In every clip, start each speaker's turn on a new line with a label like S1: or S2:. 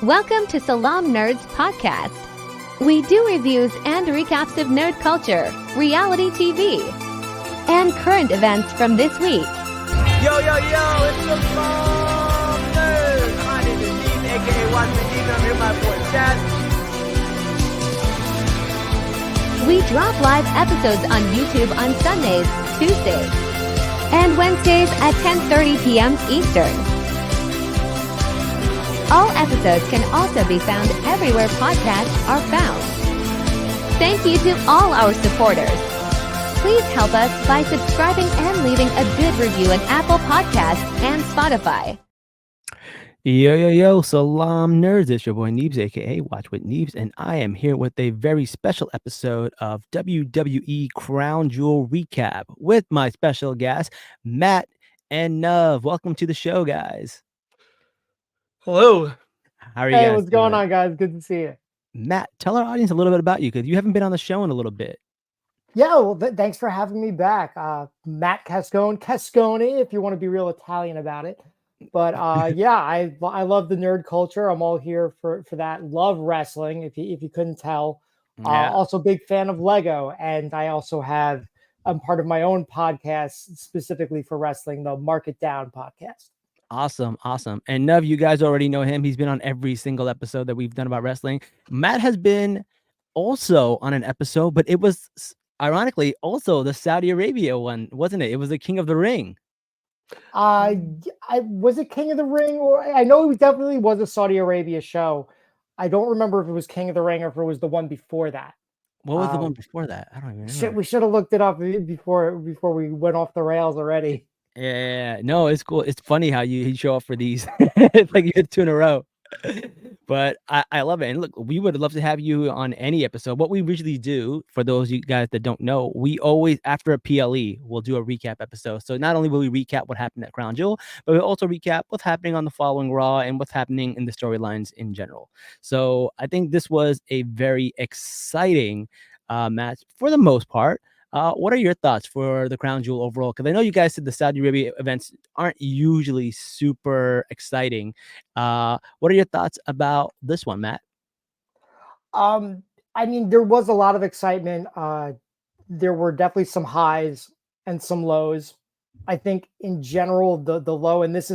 S1: Welcome to Salaam Nerds Podcast. We do reviews and recaps of nerd culture, reality TV, and current events from this week.
S2: Yo, it's the Salaam Nerds. My name is Steve, aka Watch Me Deep, and I'm here with my boy Chad.
S1: We drop live episodes on YouTube on Sundays, Tuesdays, and Wednesdays at 10:30 p.m. Eastern. All episodes can also be found everywhere podcasts are found. Thank you to all our supporters. Please help us by subscribing and leaving a good review on Apple Podcasts and Spotify.
S3: Yo, Salaam Nerds. It's your boy Neebs, aka Watch with Neebs, and I am here with a very special episode of WWE Crown Jewel Recap with my special guests, Matt and Nuv. Welcome to the show, guys.
S4: Hello.
S3: How are you guys?
S4: Hey, what's going on, guys? Good to see you.
S3: Matt, tell our audience a little bit about you, because you haven't been on the show in a little bit.
S4: Yeah, well, thanks for having me back. Matt Cascone, if you want to be real Italian about it. But yeah, I love the nerd culture. I'm all here for that. Love wrestling, if you couldn't tell.
S3: Yeah.
S4: Also big fan of Lego, and I'm part of my own podcast specifically for wrestling, the Mark It Down podcast.
S3: Awesome. And Nuv, you guys already know him. He's been on every single episode that we've done about wrestling. Matt has been also on an episode, but it was ironically also the Saudi Arabia one, wasn't it? It was the King of the Ring.
S4: Was it King of the Ring? Or I know it definitely was a Saudi Arabia show. I don't remember if it was King of the Ring or if it was the one before that.
S3: What was the one before that? I don't even remember.
S4: We should have looked it up before we went off the rails already.
S3: Yeah, no, it's cool. It's funny how you show up for these. It's like you hit two in a row. But I love it. And look, we would love to have you on any episode. What we usually do, for those of you guys that don't know, we always, after a PLE, we'll do a recap episode. So not only will we recap what happened at Crown Jewel, but we'll also recap what's happening on the following Raw and what's happening in the storylines in general. So I think this was a very exciting match for the most part. What are your thoughts for the Crown Jewel overall? Because I know you guys said the Saudi Arabia events aren't usually super exciting. What are your thoughts about this one, Matt?
S4: I mean, there was a lot of excitement. There were definitely some highs and some lows. I think in general, the low, and it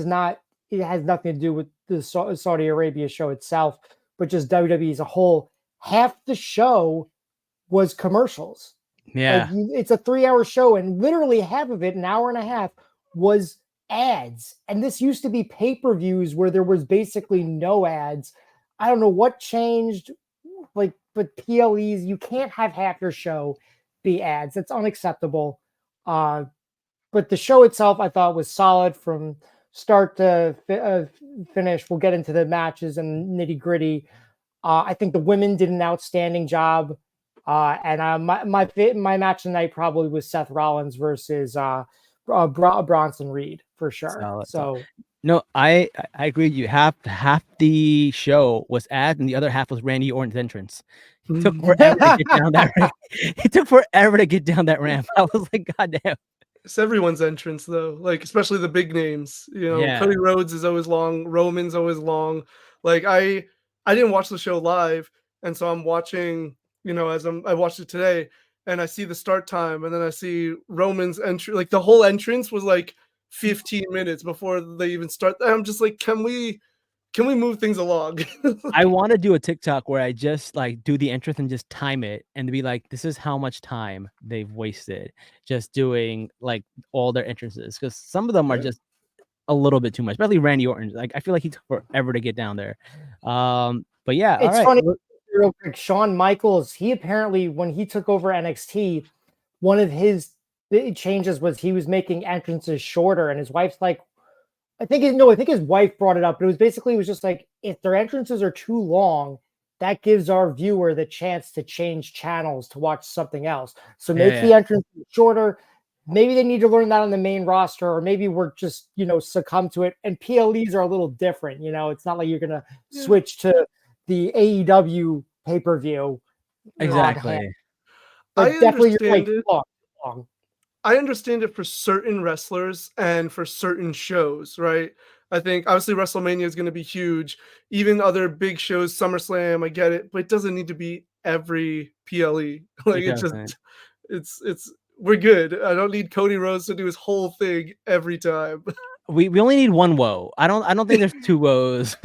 S4: has nothing to do with the Saudi Arabia show itself, but just WWE as a whole. Half the show was commercials.
S3: Yeah,
S4: it's a 3-hour show, and literally half of it, an hour and a half, was ads. And this used to be pay-per-views where there was basically no ads. I don't know what changed, but PLEs, you can't have half your show be ads. That's unacceptable. But the show itself, I thought, was solid from start to finish. We'll get into the matches and nitty-gritty. I think the women did an outstanding job. And my match tonight probably was Seth Rollins versus Bronson Reed for sure. So
S3: no, I agree with you. Half the show was ads, and the other half was Randy Orton's entrance. It took forever to get down that ramp. It took forever to get down that ramp. I was like, God damn.
S5: It's everyone's entrance though, like especially the big names.
S3: Yeah.
S5: Cody Rhodes is always long, Roman's always long. Like I didn't watch the show live, and so I'm watching. I watched it today, and I see the start time, and then I see Roman's entry. Like the whole entrance was like 15 minutes before they even start. I'm just like, can we move things along?
S3: I want to do a TikTok where I just like do the entrance and just time it and be like, this is how much time they've wasted just doing like all their entrances, because some of them are just a little bit too much, especially Randy Orton. Like I feel like he took forever to get down there. But yeah,
S4: it's
S3: all right.
S4: funny. Real quick, Shawn Michaels, he apparently, when he took over NXT, one of his big changes was he was making entrances shorter, and his wife's like, I think his wife brought it up, but it was just like, if their entrances are too long, that gives our viewer the chance to change channels to watch something else. So make the entrance shorter. Maybe they need to learn that on the main roster, or maybe we're just, succumb to it. And PLEs are a little different. It's not like you're going to switch to the AEW pay-per-view.
S3: Exactly.
S4: But
S5: I
S4: definitely
S5: understand
S4: you're like, long.
S5: I understand it for certain wrestlers and for certain shows, right? I think obviously WrestleMania is going to be huge. Even other big shows, SummerSlam, I get it, but it doesn't need to be every PLE. Like
S3: It
S5: it just,
S3: doesn't.
S5: it's we're good. I don't need Cody Rhodes to do his whole thing every time.
S3: We only need one woe. I don't think there's two woes.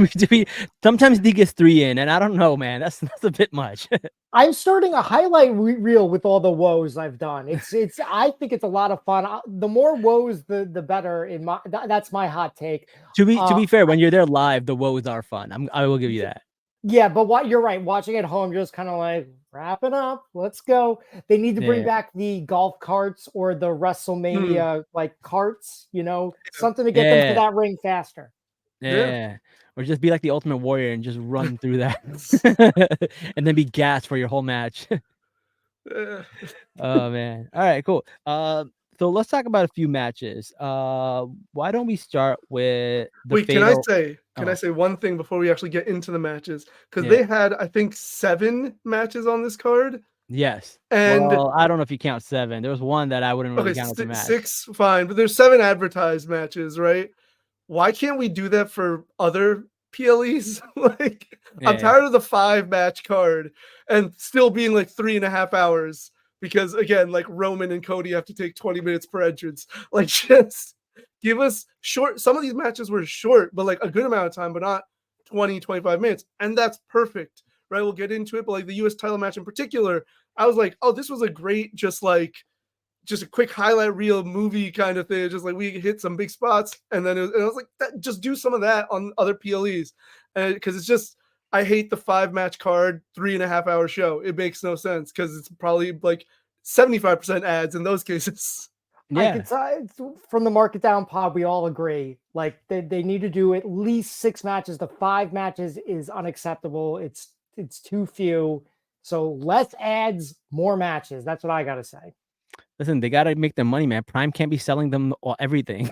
S3: Sometimes he gets 3 in, and I don't know, man. That's a bit much.
S4: I'm starting a highlight reel with all the woes I've done. It's I think it's a lot of fun. The more woes, the better. That's my hot take.
S3: To be fair, when you're there live, the woes are fun. I will give you that.
S4: Yeah, but you're right. Watching at home, you're just kind of like, wrap it up. Let's go. They need to bring
S3: Yeah.
S4: back the golf carts or the WrestleMania like carts, something to get them to that ring faster.
S3: Yeah. Or just be like the Ultimate Warrior and just run through that. And then be gassed for your whole match. Oh man. All right, cool. So let's talk about a few matches. Why don't we start with the
S5: Wait,
S3: fatal...
S5: can I say one thing before we actually get into the matches? Because
S3: Yeah.
S5: they had, I think, 7 matches on this card.
S3: Yes.
S5: And
S3: well, I don't know if you count 7. There was one that I wouldn't really count as a match.
S5: 6, fine, but there's 7 advertised matches, right? Why can't we do that for other PLEs? Like, I'm tired of the 5-match card and still being like 3.5 hours because, again, like Roman and Cody have to take 20 minutes per entrance. Like, just give us short. Some of these matches were short, but like a good amount of time, but not 20, 25 minutes. And that's perfect, right? We'll get into it. But like the US title match in particular, I was like, oh, this was a great, just a quick highlight reel movie kind of thing. Just like we hit some big spots. And then I was like, just do some of that on other PLEs. And because it's just, I hate the 5-match card, 3.5 hour show. It makes no sense because it's probably like 75% ads in those cases.
S4: Yeah. From the Market Down pod, we all agree. Like they need to do at least 6 matches. The 5 matches is unacceptable. It's too few. So less ads, more matches. That's what I gotta say.
S3: Listen, they gotta make their money, man. Prime can't be selling them everything.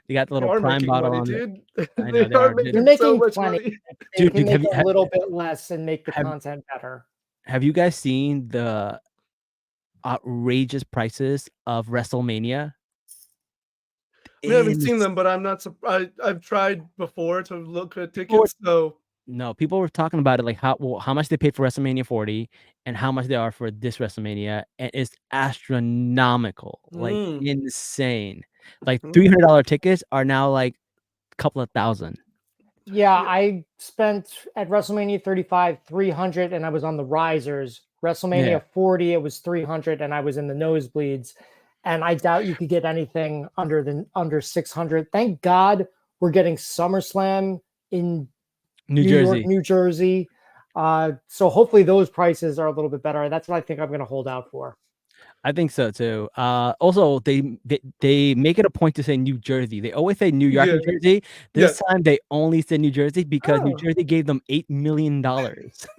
S3: They got the little Prime bottle
S5: money,
S3: on
S5: dude.
S3: I know,
S5: They're making so much money.
S4: They can make a little bit less and make the content better.
S3: Have you guys seen the outrageous prices of WrestleMania?
S5: We haven't seen them, but I'm not surprised. I've tried before to look at tickets. So
S3: no, people were talking about it like how much they paid for WrestleMania 40 and how much they are for this WrestleMania, and it's astronomical, like insane. Like $300 tickets are now like a couple of thousand.
S4: Yeah, I spent at WrestleMania 35 $300, and I was on the risers. WrestleMania 40, it was $300, and I was in the nosebleeds. And I doubt you could get anything under 600. Thank God we're getting SummerSlam in New York, New Jersey. So hopefully those prices are a little bit better. That's what I think I'm going to hold out for.
S3: I think so too. Also, they make it a point to say New Jersey. They always say New York, New Jersey. This time they only said New Jersey because New Jersey gave them $8 million.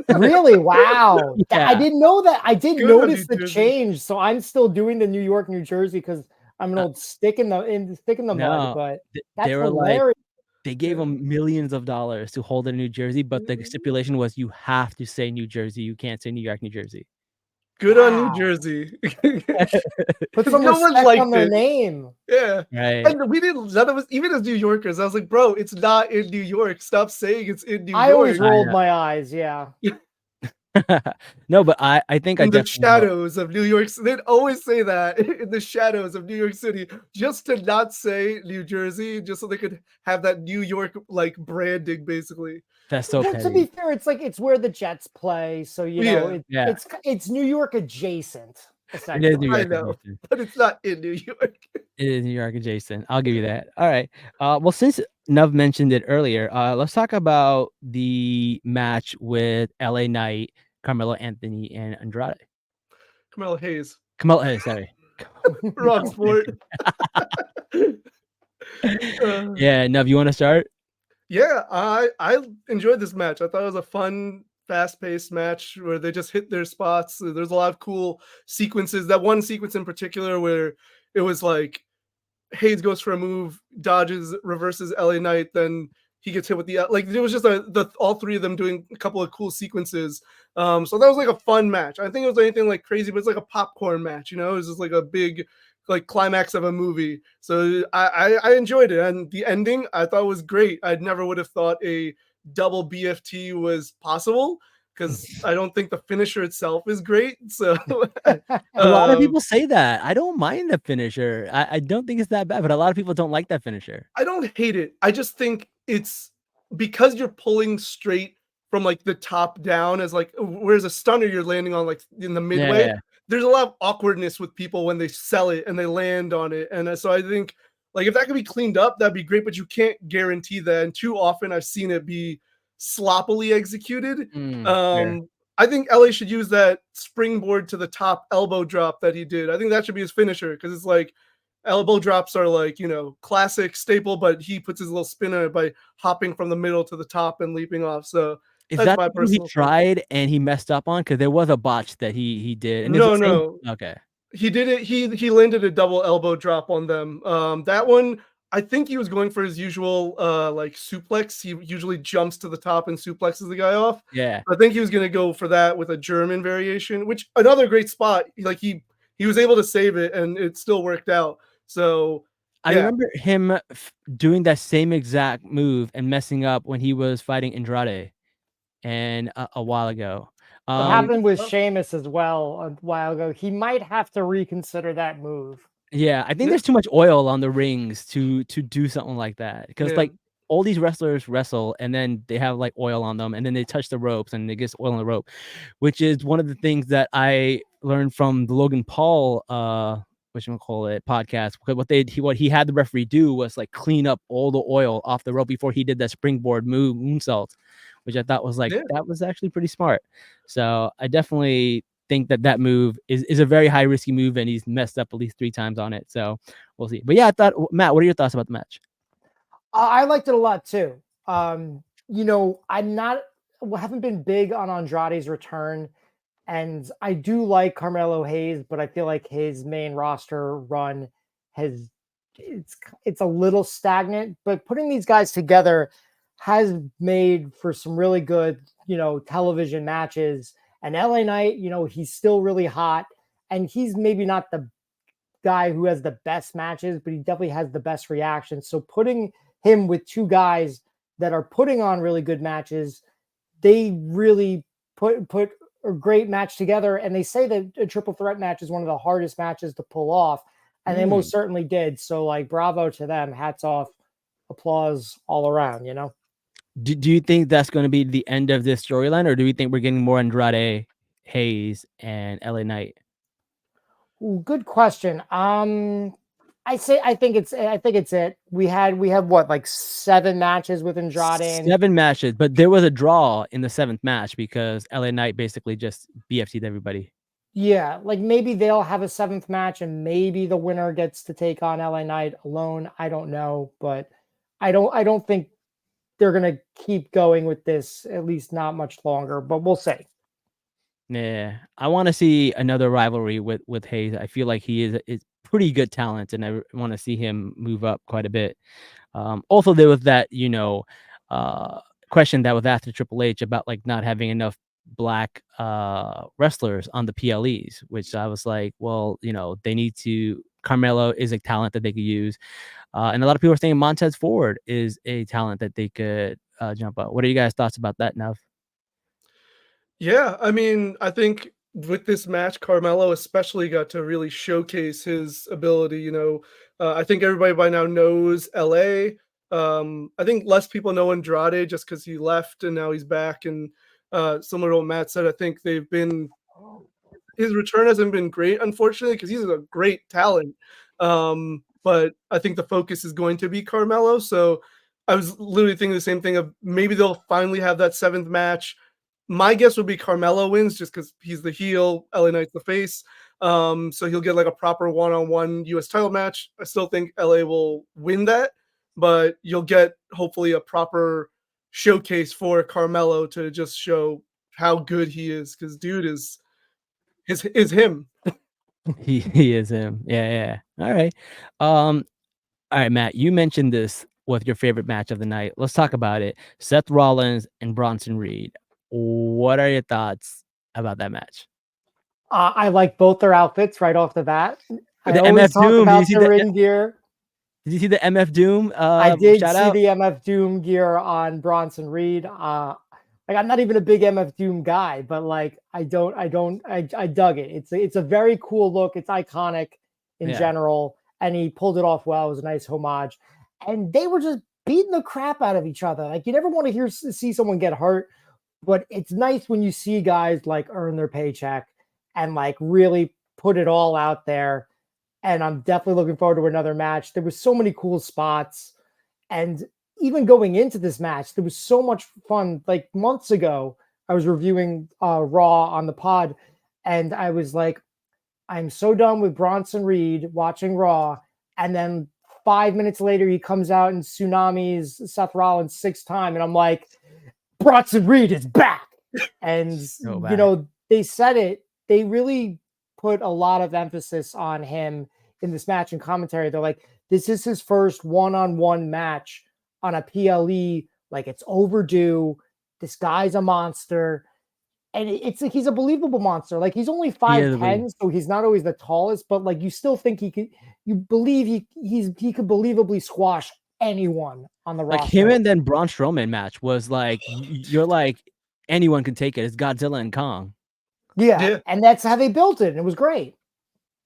S4: Really? Wow.
S3: Yeah.
S4: I didn't know that. I did notice the change. So I'm still doing the New York, New Jersey because I'm an old stick in the mud. But that's hilarious.
S3: They gave them millions of dollars to hold it in New Jersey, but the stipulation was you have to say New Jersey. You can't say New York, New Jersey.
S5: Good on New Jersey.
S4: Put some respect on their name.
S5: Yeah.
S3: Right.
S5: And we didn't, none of us, even as New Yorkers, I was like, bro, it's not in New York. Stop saying it's in New York.
S4: I always rolled my eyes. Yeah.
S3: No, but I think
S5: in the shadows of New York. They'd always say that in the shadows of New York City, just to not say New Jersey, just so they could have that New York like branding, basically.
S3: That's so petty.
S4: To be fair, it's where the Jets play, so it's New York adjacent.
S3: It is New York
S5: I know, adjacent. But it's not in New York.
S3: It is New York adjacent. I'll give you that. All right. Well, since Nuv mentioned it earlier, let's talk about the match with LA Knight, Carmelo Anthony, and Andrade.
S5: Carmelo Hayes.
S3: Sorry.
S5: Wrong sport.
S3: Yeah, Nuv, you want to start?
S5: Yeah, I enjoyed this match. I thought it was a fun, fast-paced match where they just hit their spots. There's a lot of cool sequences. That one sequence in particular where it was like Hayes goes for a move, dodges, reverses LA Knight, then he gets hit with the like. It was just all three of them doing a couple of cool sequences. So that was like a fun match. I think it was anything like crazy, but it's like a popcorn match. You know, it was just like a big, like climax of a movie. So I enjoyed it, and the ending I thought was great. I never would have thought a double BFT was possible because I don't think the finisher itself is great. So
S3: A lot of
S5: um,
S3: people say that. I don't mind the finisher. I don't think it's that bad, but a lot of people don't like that finisher.
S5: I don't hate it. I just think it's because you're pulling straight from like the top down as like whereas a stunner you're landing on like in the midway.
S3: Yeah.
S5: There's a lot of awkwardness with people when they sell it and they land on it. And so I think like if that could be cleaned up, that'd be great, but you can't guarantee that. And too often I've seen it be sloppily executed.
S3: Fair.
S5: I think LA should use that springboard to the top elbow drop that he did. I think that should be his finisher because it's like elbow drops are like, you know, classic staple, but he puts his little spin on it by hopping from the middle to the top and leaping off. So
S3: Is
S5: that's
S3: that
S5: my
S3: the move he
S5: personal thing.
S3: tried and he messed up on? Because there was a botch that he did, and it's
S5: No,
S3: the same.
S5: no.
S3: Okay.
S5: He did it. He landed a double elbow drop on them. That one, I think he was going for his usual like suplex. He usually jumps to the top and suplexes the guy off.
S3: Yeah.
S5: I think he was gonna go for that with a German variation, which another great spot. Like he was able to save it and it still worked out. So
S3: I
S5: yeah.
S3: remember him doing that same exact move and messing up when he was fighting Andrade and a while ago.
S4: What happened with
S5: Well,
S4: Sheamus as well a while ago? He might have to reconsider that move.
S3: Yeah, I think
S5: yeah,
S3: there's too much oil on the rings to do something like that because
S5: yeah.
S3: like all these wrestlers wrestle and then they have like oil on them and then they touch the ropes and it gets oil on the rope, which is one of the things that I learned from the Logan Paul whatchamacallit podcast. Because what he had the referee do was like clean up all the oil off the rope before he did that springboard moonsault, which I thought was like
S5: Yeah.
S3: that was actually pretty smart. So I definitely think that move is a very high risky move and he's messed up at least 3 times on it. So we'll see. But yeah, I thought Matt, what are your thoughts about the match?
S4: I liked it a lot too. You know, haven't been big on Andrade's return, and I do like Carmelo Hayes, but I feel like his main roster run has it's a little stagnant. But putting these guys together has made for some really good, you know, television matches. And LA Knight, you know, he's still really hot, and he's maybe not the guy who has the best matches, but he definitely has the best reactions. So putting him with two guys that are putting on really good matches, they really put a great match together. And they say that a triple threat match is one of the hardest matches to pull off, and they most certainly did. So like, bravo to them, hats off, applause all around. You know.
S3: Do you think that's going to be the end of this storyline, or do we think we're getting more Andrade, Hayes, and LA Knight?
S4: Ooh, good question. I think it's it. We have what, like 7 matches with Andrade. And
S3: 7 matches, but there was a draw in the 7th match because LA Knight basically just BFT'd everybody.
S4: yeah, like maybe they'll have a 7th match and maybe the winner gets to take on LA Knight alone. I don't know, but I don't think they're gonna keep going with this, at least not much longer, but we'll see.
S3: Yeah, I want to see another rivalry with Hayes. I feel like he is pretty good talent, and I want to see him move up quite a bit. Also, there was that question that was asked to Triple H about like not having enough black wrestlers on the PLEs, which I was like, well, you know, they need to. Carmelo is a talent that they could use, and a lot of people are saying Montez Ford is a talent that they could jump up. What are you guys' thoughts about that, Nav?
S5: Yeah, I mean, I think with this match, Carmelo especially got to really showcase his ability. You know, I think everybody by now knows LA. I think less people know Andrade just because he left and now he's back. And similar to what Matt said, I think his return hasn't been great, unfortunately, because he's a great talent. But I think the focus is going to be Carmelo. So I was literally thinking the same thing of maybe they'll finally have that 7th match. My guess would be Carmelo wins just because he's the heel, LA Knight's the face. So he'll get like a proper one-on-one US title match. I still think LA will win that, but you'll get hopefully a proper showcase for Carmelo to just show how good he is, because dude is him.
S3: He is him. Yeah. All right. All right, Matt. You mentioned this with your favorite match of the night. Let's talk about it. Seth Rollins and Bronson Reed. What are your thoughts about that match?
S4: I like both their outfits right off the bat.
S3: The
S4: always
S3: MF
S4: talk
S3: Doom. Did you
S4: about
S3: see
S4: the ring gear.
S3: Did you see the MF Doom?
S4: I did
S3: Shout
S4: see
S3: out.
S4: the MF Doom gear on Bronson Reed. Like I'm not even a big MF Doom guy, but like I dug it. It's a very cool look. It's iconic in
S3: Yeah.
S4: general, and he pulled it off well. It was a nice homage, and they were just beating the crap out of each other. Like you never want to see someone get hurt, but it's nice when you see guys like earn their paycheck and like really put it all out there. And I'm definitely looking forward to another match. There was so many cool spots. And even going into this match, there was so much fun. Like months ago, I was reviewing Raw on the pod, and I was like, I'm so done with Bronson Reed watching Raw. And then 5 minutes later, he comes out and tsunamis Seth Rollins 6 times. And I'm like, Bronson Reed is back. And, they said it. They really put a lot of emphasis on him in this match and commentary. They're like, this is his first one-on-one match on a PLE. Like, it's overdue. This guy's a monster. And he's a believable monster. Like, he's only 5'10", so he's not always the tallest, but like you still think you believe he could believably squash anyone on the roster.
S3: Like him and then Braun Strowman match was like you're like anyone can take it. It's Godzilla and Kong.
S4: Yeah, and that's how they built it. And it was great.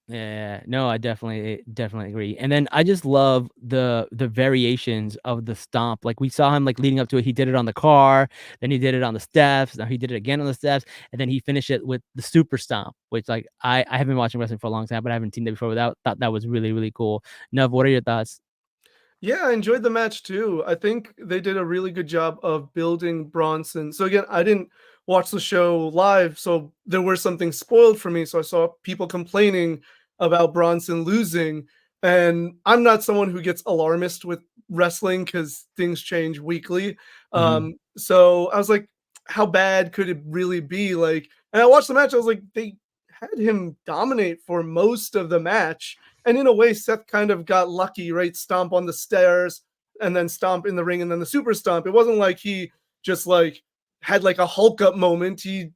S3: Yeah, no, I definitely agree. And then I just love the variations of the stomp. Like we saw him like leading up to it. He did it on the car, then he did it on the steps. Now he did it again on the steps, and then he finished it with the super stomp, which like I have been watching wrestling for a long time, but I haven't seen that before. Without thought that was really, really cool. Nev, what are your thoughts?
S5: Yeah, I enjoyed the match too. I think they did a really good job of building Bronson. So again, I didn't watch the show live, so there were some things spoiled for me. So I saw people complaining about Bronson losing, and I'm not someone who gets alarmist with wrestling because things change weekly. So I was like, how bad could it really be? Like, and I watched the match. I was like, they had him dominate for most of the match. And in a way, Seth kind of got lucky, right? Stomp on the stairs and then stomp in the ring and then the super stomp. It wasn't like he just like had like a Hulk up moment. He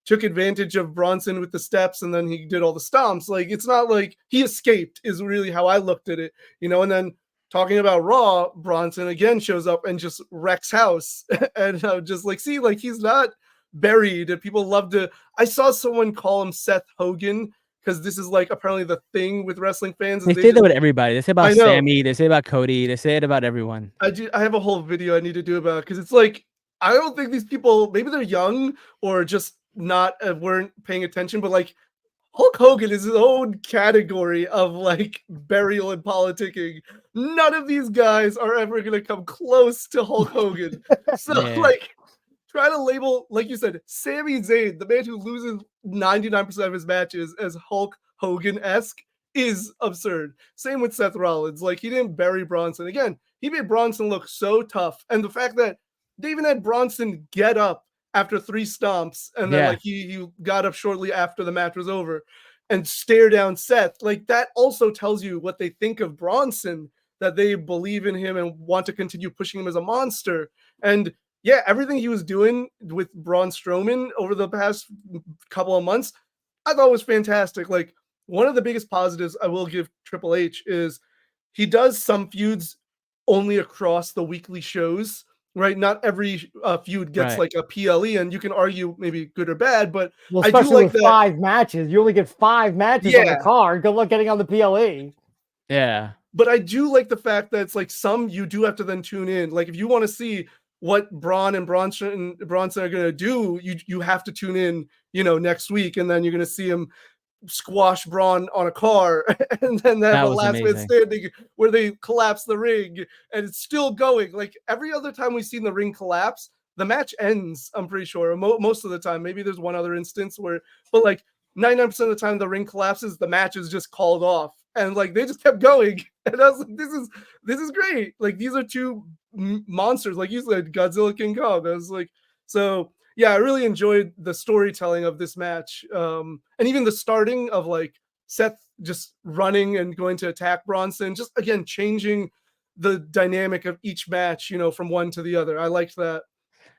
S5: took advantage of Bronson with the steps and then he did all the stomps. Like it's not like he escaped is really how I looked at it, and then talking about Raw, Bronson again shows up and just wrecks house. And just like, see, like he's not buried. And people love to, I saw someone call him Seth Hogan, because this is like apparently the thing with wrestling fans.
S3: They say that with everybody. They say about Sammy. They say about Cody. They say it about everyone.
S5: I have a whole video I need to do about it, because it's like, I don't think these people, maybe they're young or just not weren't paying attention, but like Hulk Hogan is his own category of like burial and politicking. None of these guys are ever going to come close to Hulk Hogan. So like, try to label, like you said, Sami Zayn, the man who loses 99% of his matches, as Hulk Hogan-esque is absurd. Same with Seth Rollins. Like, he didn't bury Bronson. Again, he made Bronson look so tough. And the fact that they even had Bronson get up after 3 stomps, and then like he got up shortly after the match was over and stare down Seth. Like, that also tells you what they think of Bronson, that they believe in him and want to continue pushing him as a monster. And yeah, everything he was doing with Braun Strowman over the past couple of months, I thought was fantastic. Like, one of the biggest positives I will give Triple H is he does some feuds only across the weekly shows, right? Not every feud gets like a PLE, and you can argue maybe good or bad, but
S4: especially
S5: I do like
S4: with 5 matches. You only get 5 matches on the card. Good luck getting on the PLE.
S3: Yeah.
S5: But I do like the fact that it's like some you do have to then tune in. Like, if you want to see what Braun and Bronson are going to do, you have to tune in, next week, and then you're going to see him squash Braun on a car, and then they have a last man standing where they collapse the ring, and it's still going. Like, every other time we've seen the ring collapse, the match ends, I'm pretty sure, most of the time. Maybe there's one other instance but like 99% of the time the ring collapses, the match is just called off. And like, they just kept going. And I was like, this is great. Like, these are 2 monsters, like you said, Godzilla, King Kong. I was like, so yeah, I really enjoyed the storytelling of this match. And even the starting of like Seth just running and going to attack Bronson, just again, changing the dynamic of each match, from one to the other. I liked that.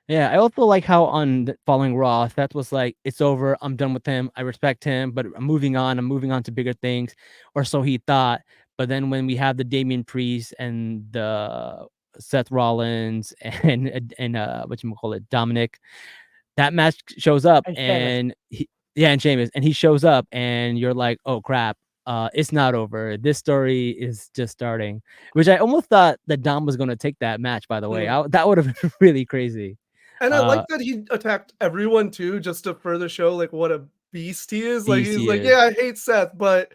S3: Yeah, I also like how on following Raw, Seth was like, "It's over. I'm done with him. I respect him, but I'm moving on. I'm moving on to bigger things," or so he thought. But then when we have the Damian Priest and the Seth Rollins and what you call it, Dominic, that match shows up
S4: And Sheamus.
S3: and yeah, and Sheamus, and he shows up, and you're like, "Oh crap, it's not over. This story is just starting." Which I almost thought that Dom was going to take that match. By the way,
S5: Mm.
S3: that would have been really crazy.
S5: And I like that he attacked everyone too, just to further show like what a beast he is. Like
S3: Beast
S5: he's
S3: he
S5: like,
S3: is.
S5: yeah, I hate Seth, but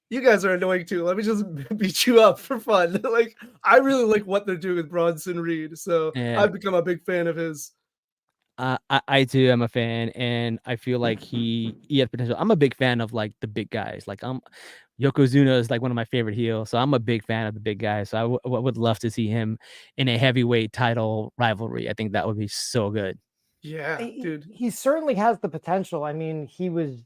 S5: you guys are annoying too. Let me just beat you up for fun. Like I really like what they're doing with Bronson Reed, so
S3: Yeah,
S5: I've become a big fan of his.
S3: I too am a fan, and I feel like he has potential. I'm a big fan of like the big guys. Like Yokozuna is like one of my favorite heels, so I'm a big fan of the big guys. So I would love to see him in a heavyweight title rivalry. I think that would be so good.
S5: Yeah,
S4: He,
S5: dude.
S4: he certainly has the potential. I mean, he was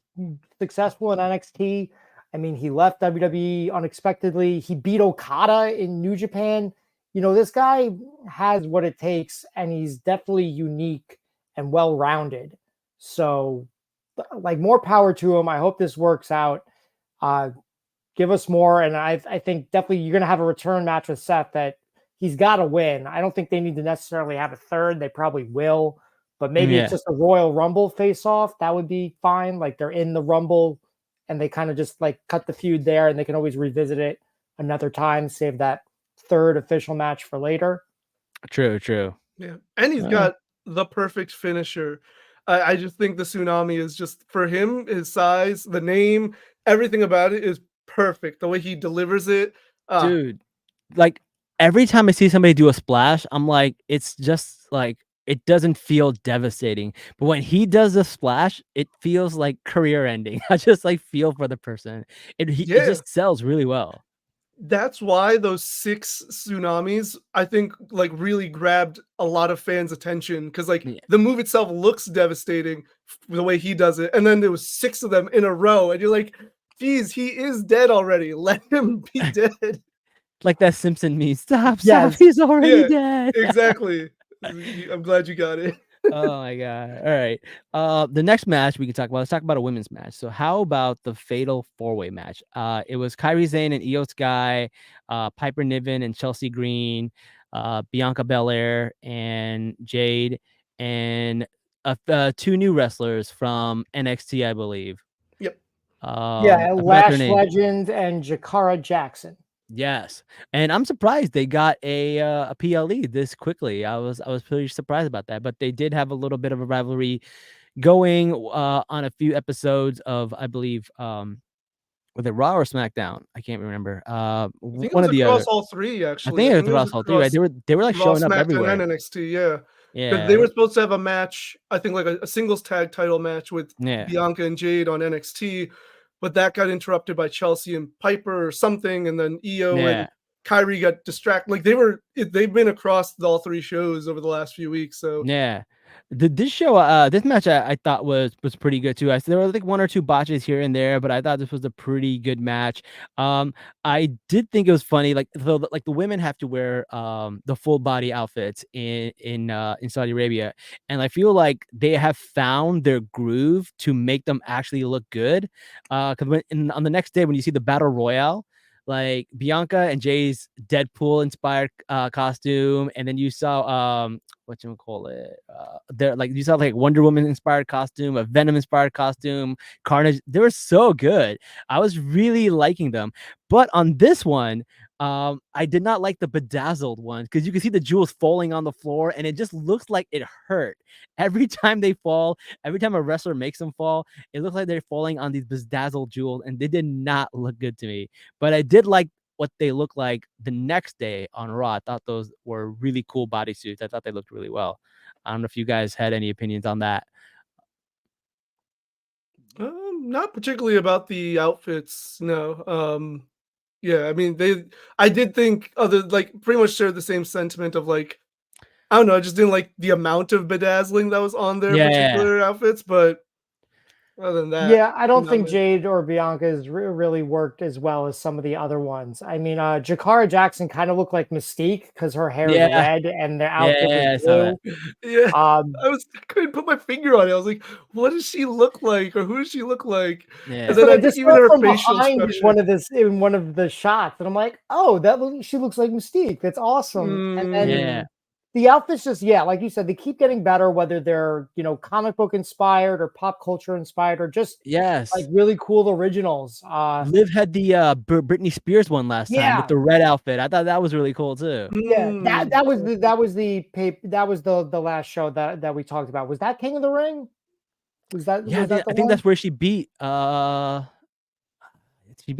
S4: successful in NXT. I mean, he left WWE unexpectedly. He beat Okada in New Japan. You know, this guy has what it takes, and he's definitely unique and well rounded. So, like, more power to him. I hope this works out. Uh, give us more. And I think definitely you're going to have a return match with Seth that he's got to win. I don't think they need to necessarily have a third. They probably will, but maybe it's
S3: Yeah,
S4: just a Royal Rumble face off. That would be fine. Like they're in the Rumble and they kind of just like cut the feud there and they can always revisit it another time, save that third official match for later.
S3: true.
S5: Yeah, and he's
S3: Uh,
S5: got the perfect finisher. I just think the tsunami is just for him, his size, the name, everything about it is perfect. The way he delivers it.
S3: dude, like every time I see somebody do a splash, I'm like, it's just like it doesn't feel devastating. But when he does a splash, it feels like career ending. I just like feel for the person. It
S5: Yeah,
S3: just sells really well.
S5: that's why those 6 tsunamis, I think, like, really grabbed a lot of fans' attention because, like,
S3: Yeah.
S5: the move itself looks devastating the way he does it, and then there was 6 of them in a row, and you're like, "Geez, he is dead already. Let him be dead."
S3: Like that Simpson meme. Stop,
S4: Yes.
S3: he's already
S5: Yeah,
S3: dead.
S5: exactly. I'm glad you got it.
S3: Oh my god. All right. The next match we can talk about, let's talk about a women's match. So how about the fatal four-way match? It was Kairi Sane and Io Sky, Piper Niven and Chelsea Green, Bianca Belair and Jade, and two new wrestlers from NXT, I believe.
S5: Yep.
S4: Yeah,
S3: I forgot their
S4: Lash
S3: name.
S4: Legend and Jakara Jackson.
S3: Yes, and I'm surprised they got a PLE this quickly. I was pretty surprised about that, but they did have a little bit of a rivalry going on a few episodes of, I believe, was it Raw or SmackDown? I can't remember.
S5: I think it
S3: One
S5: was
S3: of the
S5: across
S3: other.
S5: all 3,
S3: I
S5: actually.
S3: think
S5: I
S3: it was
S5: think it was
S3: across all three, right?
S5: across
S3: They were like
S5: Raw,
S3: showing up
S5: SmackDown, and
S3: everywhere.
S5: NXT, yeah. Because they
S3: Yeah,
S5: were supposed to have a match, I think, like a singles tag title match with
S3: yeah,
S5: Bianca and Jade on NXT, but that got interrupted by Chelsea and Piper or something, and then Io and
S3: yeah.
S5: Kyrie got distracted. Like they've been across all 3 shows over the last few weeks. So
S3: Yeah. This show, this match I thought was pretty good too. There were like one or two botches here and there, but I thought this was a pretty good match. I did think it was funny, like like the women have to wear the full body outfits in Saudi Arabia, and I feel like they have found their groove to make them actually look good. Because on the next day when you see the battle royale, like Bianca and Jay's Deadpool inspired costume, and then you saw what you call it? There, like you saw like Wonder Woman inspired costume, a Venom inspired costume, Carnage. They were so good. I was really liking them. But on this one, I did not like the bedazzled one because you can see the jewels falling on the floor, and it just looks like it hurt every time they fall. Every time a wrestler makes them fall, it looks like they're falling on these bedazzled jewels, and they did not look good to me. But I did like what they look like the next day on Raw. I thought those were really cool bodysuits. I thought they looked really well. I don't know if you guys had any opinions on that.
S5: not particularly about the outfits, no. Yeah, I mean I did think other like pretty much shared the same sentiment of like I don't know, I just didn't like the amount of bedazzling that was on their
S3: Yeah,
S5: particular outfits, but Other than that,
S4: Yeah, I don't
S5: not
S4: think
S5: much.
S4: Jade or Bianca has really worked as well as some of the other ones. I mean, Jakara Jackson kind of looked like Mystique because her hair is
S3: Yeah,
S4: red and their outfit was
S3: yeah, I saw that.
S4: blue.
S5: Yeah,
S4: Um,
S5: I couldn't put my finger on it. I was like, what does she look like, or who does she look like? And
S3: Yeah,
S5: then
S4: so
S5: I
S4: I
S5: think
S4: just
S5: even
S4: saw it
S5: her
S4: from
S5: facial
S4: behind
S5: expression.
S4: in one of the shots, and I'm like, oh, she looks like Mystique. That's awesome. And then
S3: yeah,
S4: the outfits just, yeah, like you said, they keep getting better, whether they're, comic book inspired or pop culture inspired or just like
S3: yes.
S4: really cool originals.
S3: Liv had the Britney Spears one last time with
S4: Yeah,
S3: the red outfit. I thought that was really cool too.
S4: yeah,
S5: Mm.
S4: that was the last show that we talked about. Was that King of the Ring?
S3: Yeah,
S4: Was that the
S3: I think
S4: one?
S3: that's where she beat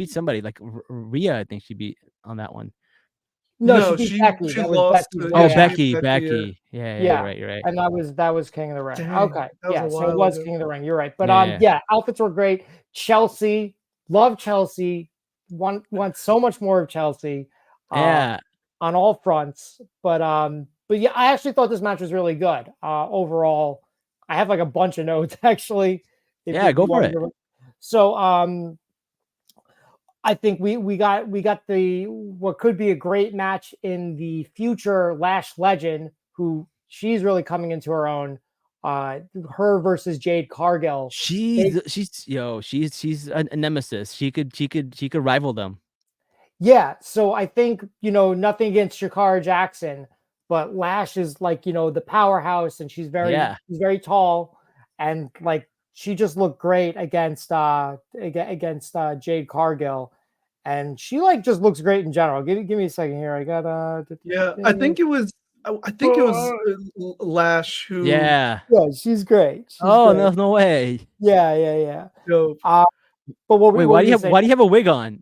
S3: somebody like Rhea. I think she beat on that one.
S4: No, she
S5: No,
S4: beat
S5: she
S4: Becky.
S5: she
S4: That was
S5: lost.
S4: Becky's
S3: Oh,
S4: way
S5: She beat
S3: Becky,
S5: Becky. Yeah.
S3: Becky. Yeah, you're
S4: Yeah,
S3: right. You're right.
S4: and that was King of the Ring.
S5: Dang,
S4: Okay,
S5: that was a
S4: yeah, so it
S5: while
S4: was
S5: ago.
S4: King of the Ring. You're right, but
S3: Yeah,
S4: yeah, outfits were great. Chelsea, love Chelsea. Want so much more of Chelsea, uh,
S3: yeah,
S4: on all fronts. But yeah, I actually thought this match was really good. Overall, I have like a bunch of notes actually.
S3: yeah.
S4: If
S3: Go
S4: you
S3: for
S4: want
S3: it.
S4: to, so I think we got the what could be a great match in the future. Lash Legend, who she's really coming into her own. Her versus Jade Cargill. They,
S3: She's a nemesis. She could rival them.
S4: yeah, so I think nothing against Shakara Jackson, but Lash is like the powerhouse, and
S3: Yeah,
S4: she's very tall, and like she just looked great against against Jade Cargill, and she like just looks great in general. Give me a second here. I got
S5: Yeah, I think it was. I think it was Lash who.
S3: yeah.
S4: yeah, she's great. She's
S3: Oh
S4: great.
S3: no, no way.
S4: Yeah, yeah, yeah.
S5: Dope.
S4: But
S3: Wait,
S4: what were you
S3: why
S4: saying?
S3: do you have a wig on?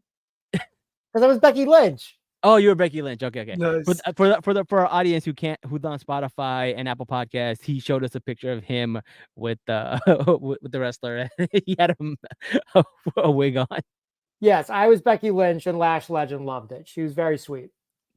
S4: Because that was Becky Lynch.
S3: Oh, you're Becky Lynch. Okay, okay.
S5: Nice.
S3: For our audience who's on Spotify and Apple Podcasts, he showed us a picture of him with with the wrestler. He had a wig on.
S4: Yes, I was Becky Lynch, and Lash Legend loved it. She was very sweet.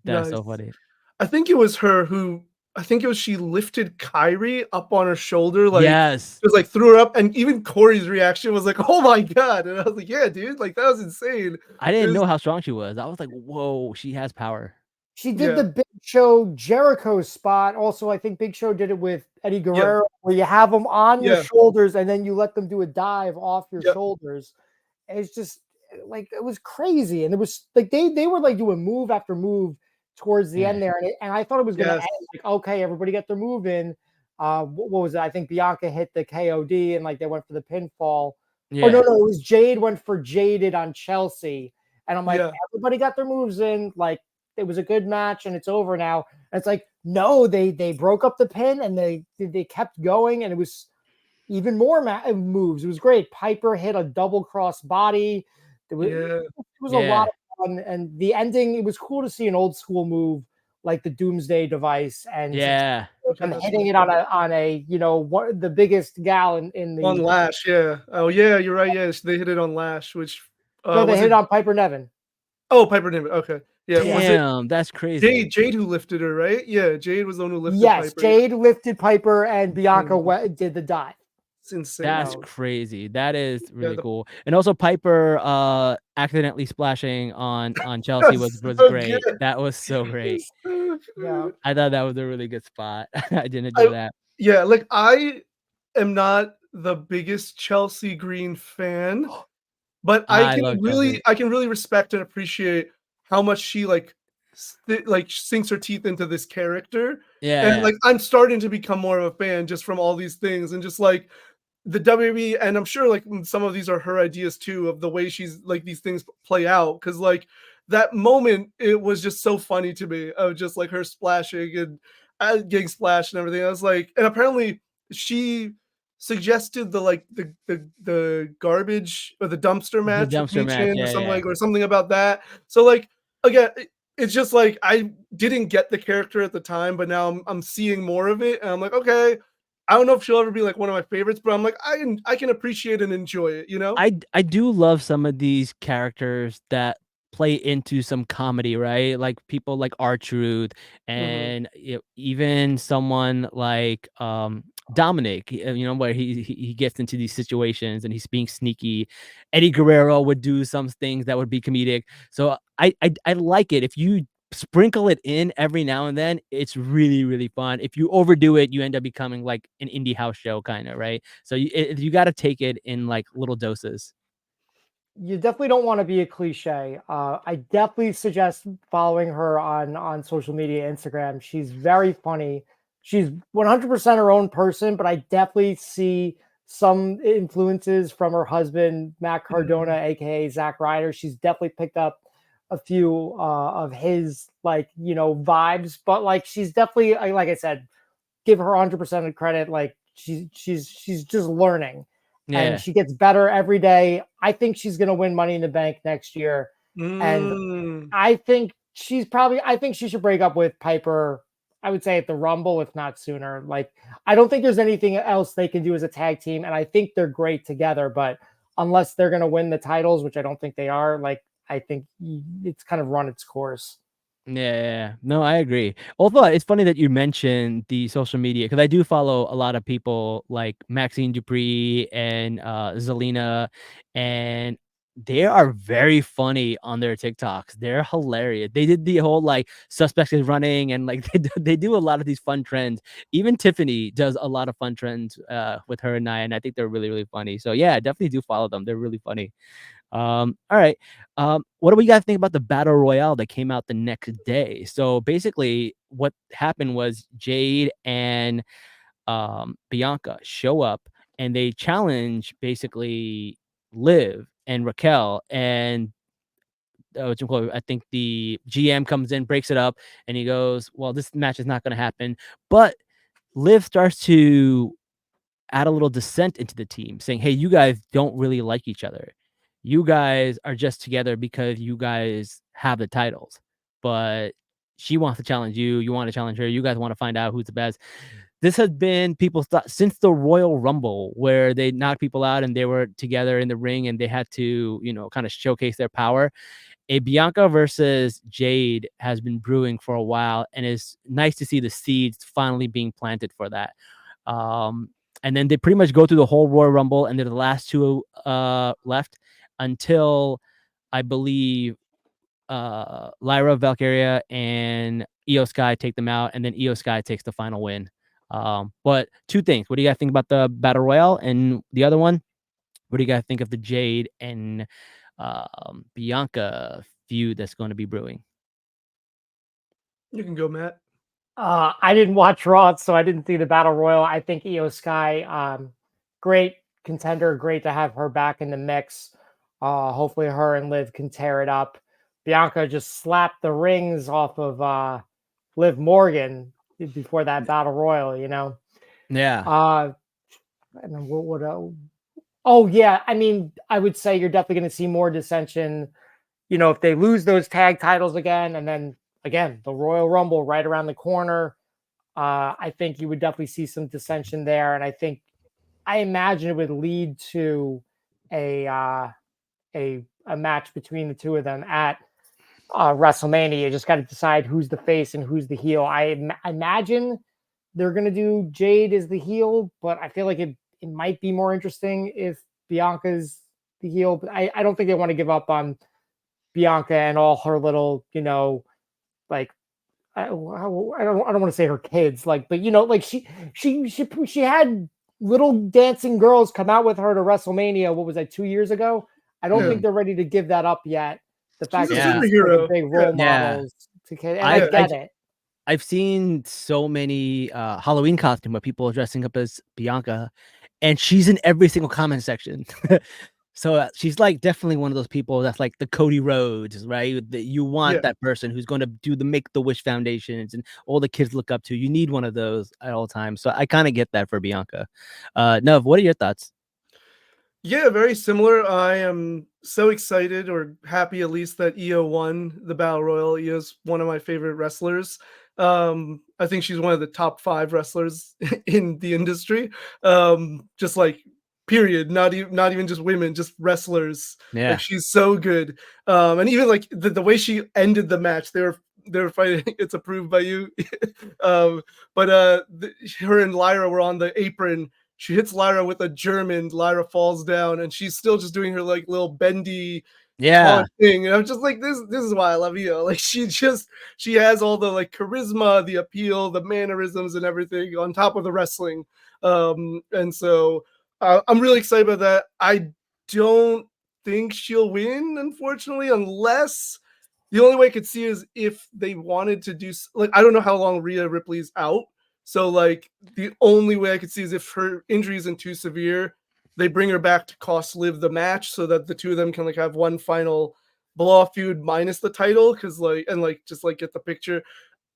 S3: That's
S5: Nice.
S3: so funny.
S5: I think it was her who. I think it was she lifted Kyrie up on her shoulder, like
S3: Yes,
S5: just like threw her up, and even Corey's reaction was like, "Oh my god!" And I was like, "Yeah, dude, like that was insane."
S3: I
S5: It
S3: didn't
S5: was,
S3: know how strong she was. I was like, whoa, she has power.
S4: She did
S5: yeah,
S4: the Big Show Jericho spot. Also, I think Big Show did it with Eddie
S5: yeah,
S4: Guerrero, where you have them on your
S5: yeah,
S4: shoulders and then you let them do a dive off your
S5: yeah,
S4: shoulders. It's just like it was crazy, and it was like they were like doing move after move towards the
S3: Yeah,
S4: end there, and I thought it was going to
S5: yes,
S4: end like okay, everybody get their move in. What was it? I think Bianca hit the KOD, and like they went for the pinfall. Oh no,
S3: yeah,
S4: no, it was Jade went for Jaded on Chelsea, and I'm like
S5: yeah,
S4: everybody got their moves in. Like it was a good match, and it's over now. And it's like no, they broke up the pin, and they kept going, and it was even more moves. It was great. Piper hit a double cross body.
S5: yeah,
S4: It was a lot
S3: yeah,
S4: of fun, and the ending. It was cool to see an old school move like the Doomsday Device, and
S3: yeah.
S5: okay,
S4: them
S5: that's
S4: hitting
S5: cool.
S4: it on a the biggest gal in
S5: On
S4: the
S5: Lash, yeah. Oh yeah, you're right. Yes, they hit it on Lash, which
S4: no, they
S5: was
S4: hit
S5: it?
S4: it on Piper Nevin.
S5: Oh, Piper Niven. Okay, yeah.
S4: Yeah.
S5: Was it
S3: Damn, that's crazy.
S5: Jade who lifted her, right? Yeah, Jade was the one who lifted
S4: Yes,
S5: Piper.
S4: Jade lifted Piper, and Bianca
S5: Insane.
S4: did the dive.
S5: It's insane.
S3: That's
S4: So
S3: crazy. That is
S5: Yeah,
S3: really cool. And also Piper accidentally splashing on Chelsea
S5: that's
S3: was
S5: so good.
S3: great. That was so great.
S5: It's so
S4: yeah,
S5: good.
S3: I thought that was a really good spot. I didn't know
S5: I
S3: that.
S5: Yeah, like I am not the biggest Chelsea Green fan, but
S3: I love Chelsea.
S5: I can really respect and appreciate how much she like like sinks her teeth into this character.
S3: Yeah,
S5: And
S3: yeah.
S5: like I'm starting to become more of a fan just from all these things and just like the WWE, and I'm sure like some of these are her ideas too of the way she's like these things play out because like that moment it was just so funny to me of just like her splashing and getting splashed and everything. I was like, and apparently she suggested the like the garbage or the dumpster
S3: The
S5: match with
S3: dumpster match.
S5: Michin
S3: Yeah, yeah.
S5: or something about that. So like again, it's just like I didn't get the character at the time, but now I'm seeing more of it, and I'm like, okay, I don't know if she'll ever be like one of my favorites, but I'm like, I can appreciate and enjoy it, you know?
S3: I do love some of these characters that play into some comedy, right? Like people like R-Truth
S5: Mhm.
S3: and even someone like Dominic, you know, where he gets into these situations and he's being sneaky. Eddie Guerrero would do some things that would be comedic. So I like it. If you sprinkle it in every now and then, it's really, really fun. If you overdo it, you end up becoming like an indie house show kind of, right? So you got to take it in like little doses.
S4: You definitely don't want to be a cliche. I definitely suggest following her on social media, Instagram. She's very funny. She's 100% her own person, but I definitely see some influences from her husband, Matt Cardona, aka Zack Ryder. She's definitely picked up a few of his vibes, but like she's definitely like I said, give her 100% of credit. Like she's just learning and
S3: Yeah.
S4: she gets better every day. I think she's going to win Money in the Bank next year. And I think I think she should break up with Piper. I would say at the Rumble, if not sooner. Like, I don't think there's anything else they can do as a tag team. And I think they're great together, but unless they're going to win the titles, which I don't think they are, like, I think it's kind of run its course.
S3: Yeah, no, I agree. Although it's funny that you mentioned the social media because I do follow a lot of people like Maxine Dupree and Zelina, and they are very funny on their TikToks. They're hilarious. They did the whole like suspect is running and like they do a lot of these fun trends. Even Tiffany does a lot of fun trends with her and I think they're really, really funny. So yeah, definitely do follow them. They're really funny. All right. What do we guys think about the battle royale that came out the next day? So basically, what happened was Jade and Bianca show up and they challenge basically Liv and Raquel and I think the GM comes in, breaks it up, and he goes, "Well, this match is not going to happen." But Liv starts to add a little dissent into the team, saying, "Hey, you guys don't really like each other. You guys are just together because you guys have the titles. But she wants to challenge you. You want to challenge her. You guys want to find out who's the best." This has been people's thought since the Royal Rumble, where they knocked people out and they were together in the ring and they had to, kind of showcase their power. A Bianca versus Jade has been brewing for a while, and it's nice to see the seeds finally being planted for that. And then they pretty much go through the whole Royal Rumble, and they're the last two left until I believe Lyra, Valkyria, and Io Sky take them out, and then Io Sky takes the final win. But two things. What do you guys think about the Battle Royale? And the other one, what do you guys think of the Jade and Bianca feud that's going to be brewing?
S5: You can go, Matt.
S4: I didn't watch Raw, so I didn't see the Battle Royal. I think Io Sky, great contender. Great to have her back in the mix. Hopefully her and Liv can tear it up. Bianca just slapped the rings off of Liv Morgan before that Battle Royal,
S3: Yeah.
S4: And then what oh yeah, I mean, I would say you're definitely going to see more dissension, if they lose those tag titles again, and then again, the Royal Rumble right around the corner. I think you would definitely see some dissension there. And I imagine it would lead to a match between the two of them at WrestleMania. You just got to decide who's the face and who's the heel. I imagine they're going to do Jade as the heel, but I feel like it might be more interesting if Bianca's the heel. But I don't think they want to give up on Bianca and all her little, like I don't want to say her kids, like, but like she had little dancing girls come out with her to WrestleMania. What was that, 2 years ago? I don't think they're ready to give that up yet. The fact
S5: She's a
S4: that
S5: superhero.
S4: big role
S3: Yeah.
S4: models and I get it.
S3: I've seen so many Halloween costume where people are dressing up as Bianca, and she's in every single comment section. So she's like definitely one of those people that's like the Cody Rhodes, right? That you want that person who's going to do the Make the Wish foundations and all the kids look up to. You need one of those at all times. So I kind of get that for Bianca. Nev, what are your thoughts?
S5: Yeah, very similar. I am so excited or happy at least that Io won the Battle Royal. Io's one of my favorite wrestlers. I think she's one of the top 5 wrestlers in the industry. Just like period, not even just women, just wrestlers.
S3: Yeah.
S5: Like she's so good. And even like the way she ended the match, they were they're fighting. It's approved by you. But her and Lyra were on the apron. She hits Lyra with a German. Lyra falls down, and she's still just doing her like little bendy
S3: Yeah.
S5: thing. And I'm just like, this is why I love Io. Like she has all the like charisma, the appeal, the mannerisms, and everything on top of the wrestling. And so I'm really excited about that. I don't think she'll win, unfortunately, unless the only way I could see is if they wanted to do like, I don't know how long Rhea Ripley's out. So like the only way I could see is if her injury isn't too severe, they bring her back to cost Liv the match so that the two of them can like have one final blow off feud minus the title, because like, and like just like get the picture.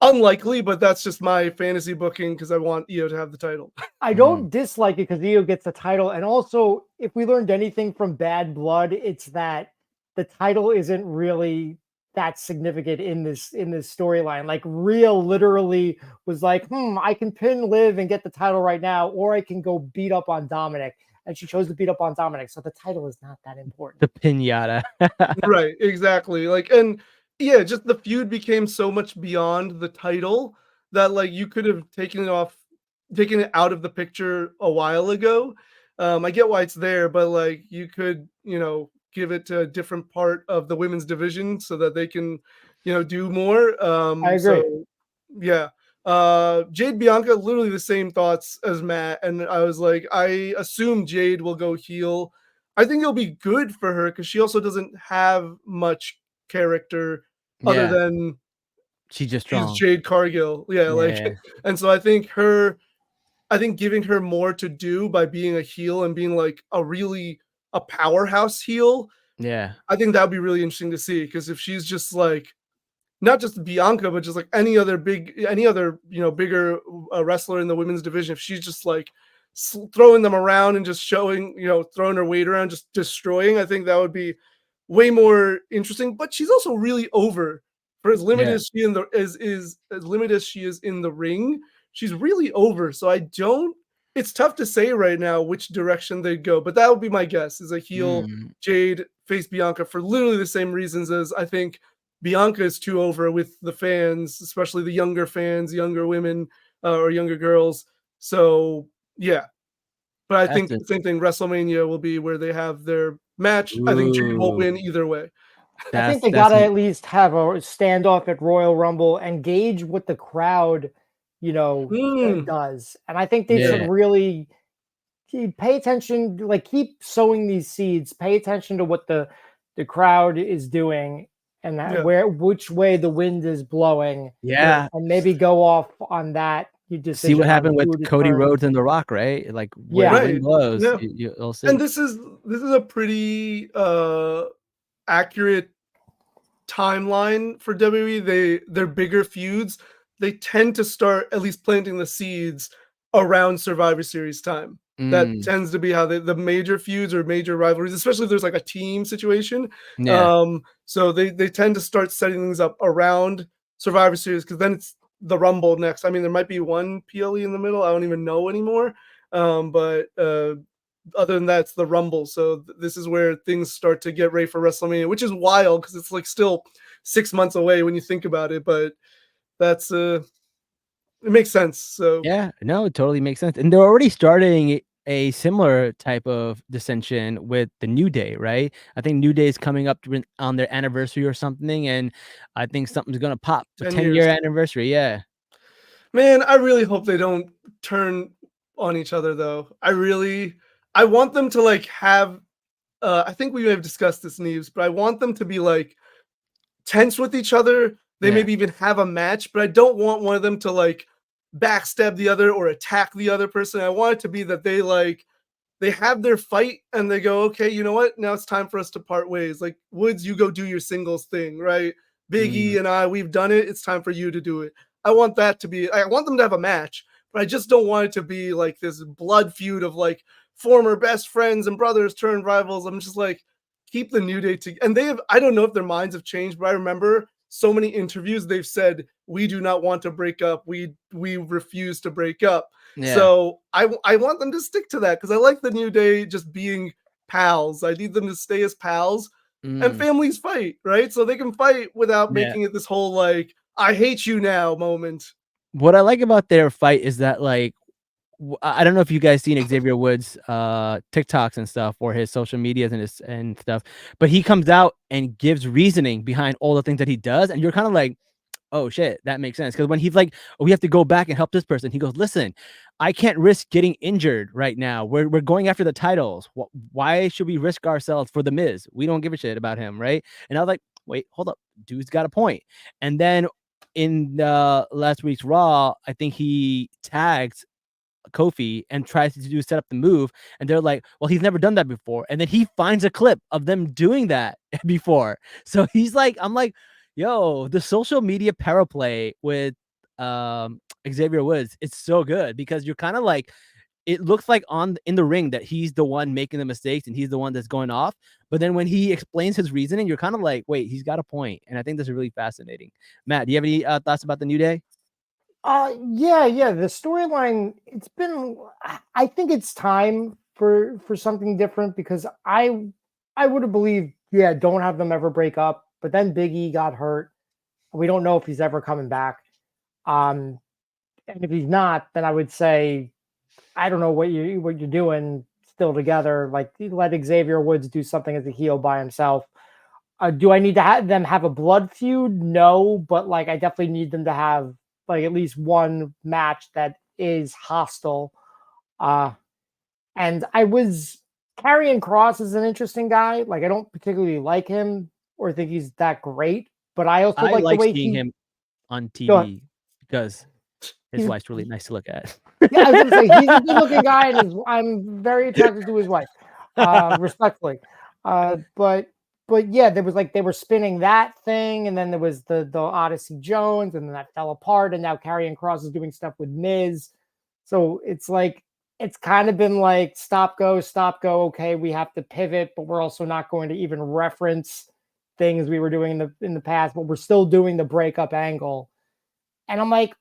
S5: Unlikely, but that's just my fantasy booking because I want Io to have the title.
S4: I don't dislike it because Io gets the title. And also, if we learned anything from Bad Blood, it's that the title isn't really that significant in this storyline. Like Rhea literally was like, I can pin Liv and get the title right now, or I can go beat up on Dominic. And she chose to beat up on Dominic. So the title is not that important.
S3: The pinata.
S5: Right, exactly. Like, and yeah, just the feud became so much beyond the title that like you could have taken it out of the picture a while ago. I get why it's there, but like you could, give it to a different part of the women's division so that they can, do more.
S4: I agree.
S5: So, yeah. Jade Bianca, literally the same thoughts as Matt. And I was like, I assume Jade will go heel. I think it'll be good for her because she also doesn't have much character other than
S3: she's just strong.
S5: She's Jade Cargill. Yeah, like, and so I think giving her more to do by being a heel and being like a powerhouse heel.
S3: Yeah.
S5: I think that would be really interesting to see, because if she's just like, not just Bianca, but just like any other bigger wrestler in the women's division, if she's just like throwing them around and just showing, throwing her weight around, just destroying, I think that would be way more interesting. But she's also really over for as limited as she as limited as she is in the ring. She's really over. So it's tough to say right now which direction they'd go, but that would be my guess, is a heel Jade face Bianca for literally the same reasons as I think Bianca is too over with the fans, especially the younger fans, younger women or younger girls. So yeah, but I think the same thing. WrestleMania will be where they have their match. I think Jade will win either way.
S4: I think they gotta at least have a standoff at Royal Rumble and gauge what the crowd, does. And I think they should really pay attention, like keep sowing these seeds, pay attention to what the crowd is doing and which way the wind is blowing.
S3: Yeah.
S4: And maybe go off on that. You just
S3: see what happened with Cody Rhodes and The Rock, right? Like where the wind blows.
S5: Yeah.
S3: You'll see.
S5: And this is a pretty accurate timeline for WWE. Their bigger feuds, they tend to start at least planting the seeds around Survivor Series time. That tends to be how the major feuds or major rivalries, especially if there's like a team situation. So they tend to start setting things up around Survivor Series, because then it's the Rumble next. I mean, there might be one PLE in the middle. I don't even know anymore. But other than that, it's the Rumble. So this is where things start to get ready for WrestleMania, which is wild because it's like still 6 months away when you think about it. But that's it makes sense. So
S3: yeah, no, it totally makes sense. And they're already starting a similar type of dissension with the New Day, right? I think New Day is coming up on their anniversary or something, and I think something's gonna pop. A 10-year anniversary, yeah.
S5: Man, I really hope they don't turn on each other, though. I want them to like have. I think we may have discussed this, Neves, but I want them to be like tense with each other. They maybe even have a match, but I don't want one of them to like backstab the other or attack the other person. I want it to be that they have their fight and they go, okay, you know what? Now it's time for us to part ways. Like, Woods, you go do your singles thing, right? Big E and I, we've done it. It's time for you to do it. I want them to have a match, but I just don't want it to be like this blood feud of like former best friends and brothers turned rivals. I'm just like, keep the New Day together. And I don't know if their minds have changed, but I remember so many interviews they've said, we do not want to break up. We refuse to break up. Yeah. So I want them to stick to that, because I like the New Day just being pals. I need them to stay as pals, and families fight, right? So they can fight without making it this whole like, I hate you now moment.
S3: What I like about their fight is that, like, I don't know if you guys seen Xavier Woods' TikToks and stuff, or his social medias and stuff, but he comes out and gives reasoning behind all the things that he does, and you're kind of like, oh shit, that makes sense. Because when he's like, oh, we have to go back and help this person, he goes, listen, I can't risk getting injured right now. We're going after the titles. Why should we risk ourselves for the Miz? We don't give a shit about him, right? And I was like, wait, hold up, dude's got a point. And then in last week's Raw, I think he tagged Kofi and tries to set up the move, and they're like, well, he's never done that before, and then he finds a clip of them doing that before. So he's like, I'm like, yo, the social media paraplay with Xavier Woods, it's so good, because you're kind of like, it looks like in the ring that he's the one making the mistakes and he's the one that's going off, but then when he explains his reasoning, you're kind of like, wait, he's got a point. And I think this is really fascinating. Matt, do you have any thoughts about the New Day?
S4: Yeah. The storyline, it's been, I think it's time for something different, because I would have believed, don't have them ever break up. But then Big E got hurt. We don't know if he's ever coming back. And if he's not, then I would say, I don't know what you're doing still together. Like, let Xavier Woods do something as a heel by himself. Do I need to have them have a blood feud? No, but like, I definitely need them to have like at least one match that is hostile. And Karrion Kross is an interesting guy. Like, I don't particularly like him or think he's that great, but I also like the way
S3: seeing him on
S4: Go ahead.
S3: TV because his wife's really nice to look at.
S4: Yeah, I was gonna say he's a good-looking guy, and I'm very attracted to his wife, respectfully. But yeah, there was like they were spinning that thing, and then there was the Odyssey Jones, and then that fell apart, and now Karrion Kross is doing stuff with Miz. So it's like it's kind of been like stop go. Okay, we have to pivot, but we're also not going to even reference things we were doing in the past, but we're still doing the breakup angle. And I'm like,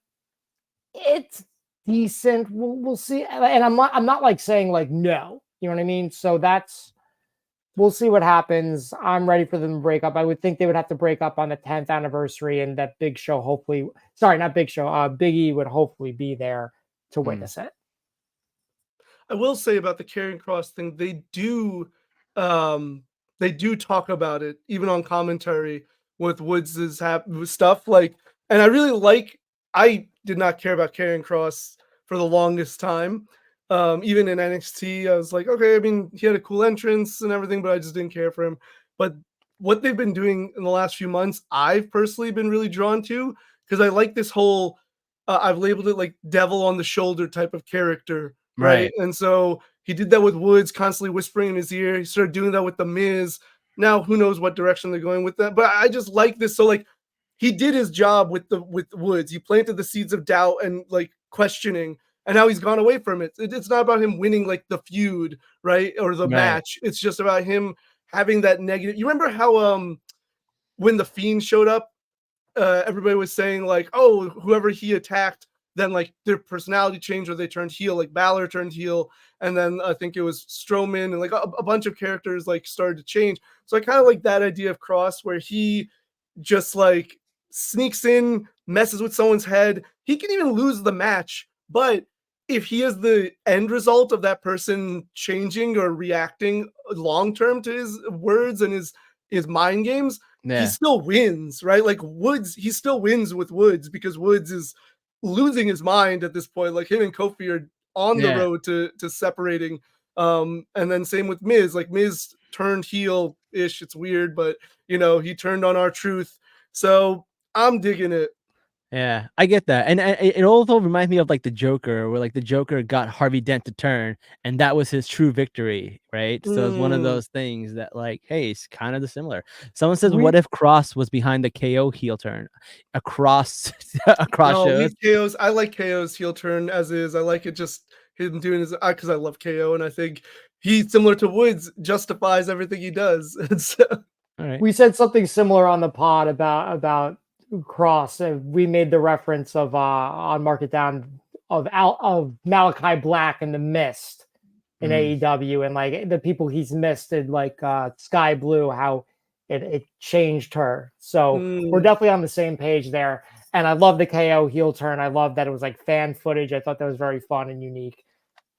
S4: it's decent. We'll see. And I'm not like saying like no, you know what I mean? So we'll see what happens. I'm ready for them to break up. I would think they would have to break up on the 10th anniversary, and that Big Show Big E would hopefully be there to witness it.
S5: I will say about the Karrion Kross thing, they do talk about it even on commentary with Woods' stuff. Like, and I did not care about Karrion Kross for the longest time. Even in NXT, I was like, okay, I mean, he had a cool entrance and everything, but I just didn't care for him. But what they've been doing in the last few months, I've personally been really drawn to, because I like this whole, I've labeled it like devil on the shoulder type of character, right? And so he did that with Woods, constantly whispering in his ear. He started doing that with The Miz. Now, who knows what direction they're going with that? But I just like this. So, like, he did his job with Woods. He planted the seeds of doubt and like questioning, and now he's gone away from it. It's not about him winning like the feud, right, or the match. It's just about him having that negative. You remember how when the Fiend showed up, everybody was saying like, oh, whoever he attacked, then like their personality changed or they turned heel. Like Balor turned heel, and then I think it was Strowman and like a bunch of characters like started to change. So I kind of like that idea of Kross, where he just like sneaks in, messes with someone's head. He can even lose the match, but if he is the end result of that person changing or reacting long term to his words and his mind games, he still wins, right? Like Woods, he still wins with Woods, because Woods is losing his mind at this point. Like him and Kofi are on the road to separating. And then same with Miz. Like Miz turned heel-ish. It's weird, but you know, he turned on R-Truth. So I'm digging it.
S3: Yeah, I get that. And it also reminds me of like the Joker, where like the Joker got Harvey Dent to turn, and that was his true victory, right? So it's one of those things that like, hey, it's kind of the similar. Someone says, what if Kross was behind the KO heel turn? Across shows.
S5: KO's, I like KO's heel turn as is. I like it just him doing his, because I love KO, and I think he, similar to Woods, justifies everything he does. And so,
S3: all right.
S4: We said something similar on the pod about Kross. We made the reference of on Mark It Down of Malachi Black and the Mist in AEW, and like the people he's misted, like Sky Blue, how it changed her. So we're definitely on the same page there. And I love the KO heel turn. I love that it was like fan footage. I thought that was very fun and unique.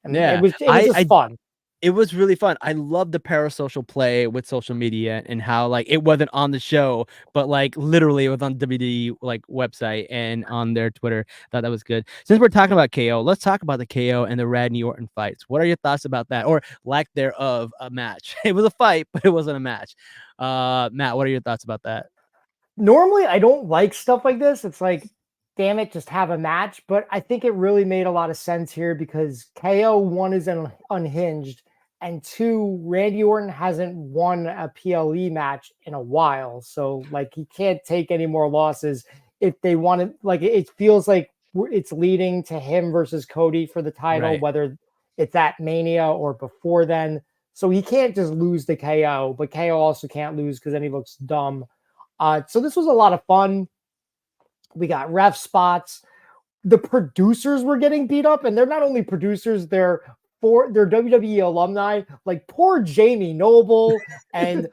S4: And
S3: Yeah,
S4: it was just fun.
S3: it was really fun. I love the parasocial play with social media and how like it wasn't on the show, but like literally it was on WWE like website and on their Twitter. Thought that was good. Since we're talking about KO, let's talk about the KO and the Randy Orton fights. What are your thoughts about that, or lack thereof a match? It was a fight, but it wasn't a match. Matt, what are your thoughts about that?
S4: Normally, I don't like stuff like this. It's like, damn it, just have a match. But I think it really made a lot of sense here because KO, one, is unhinged, and two, Randy Orton hasn't won a PLE match in a while. So, like, he can't take any more losses if they want to. Like, it feels like it's leading to him versus Cody for the title,
S3: Right.
S4: whether it's at Mania or before then. So he can't just lose to KO, but KO also can't lose because then he looks dumb. So this was a lot of fun. We got ref spots. The producers were getting beat up, and they're not only producers, they're WWE alumni. Like poor Jamie Noble and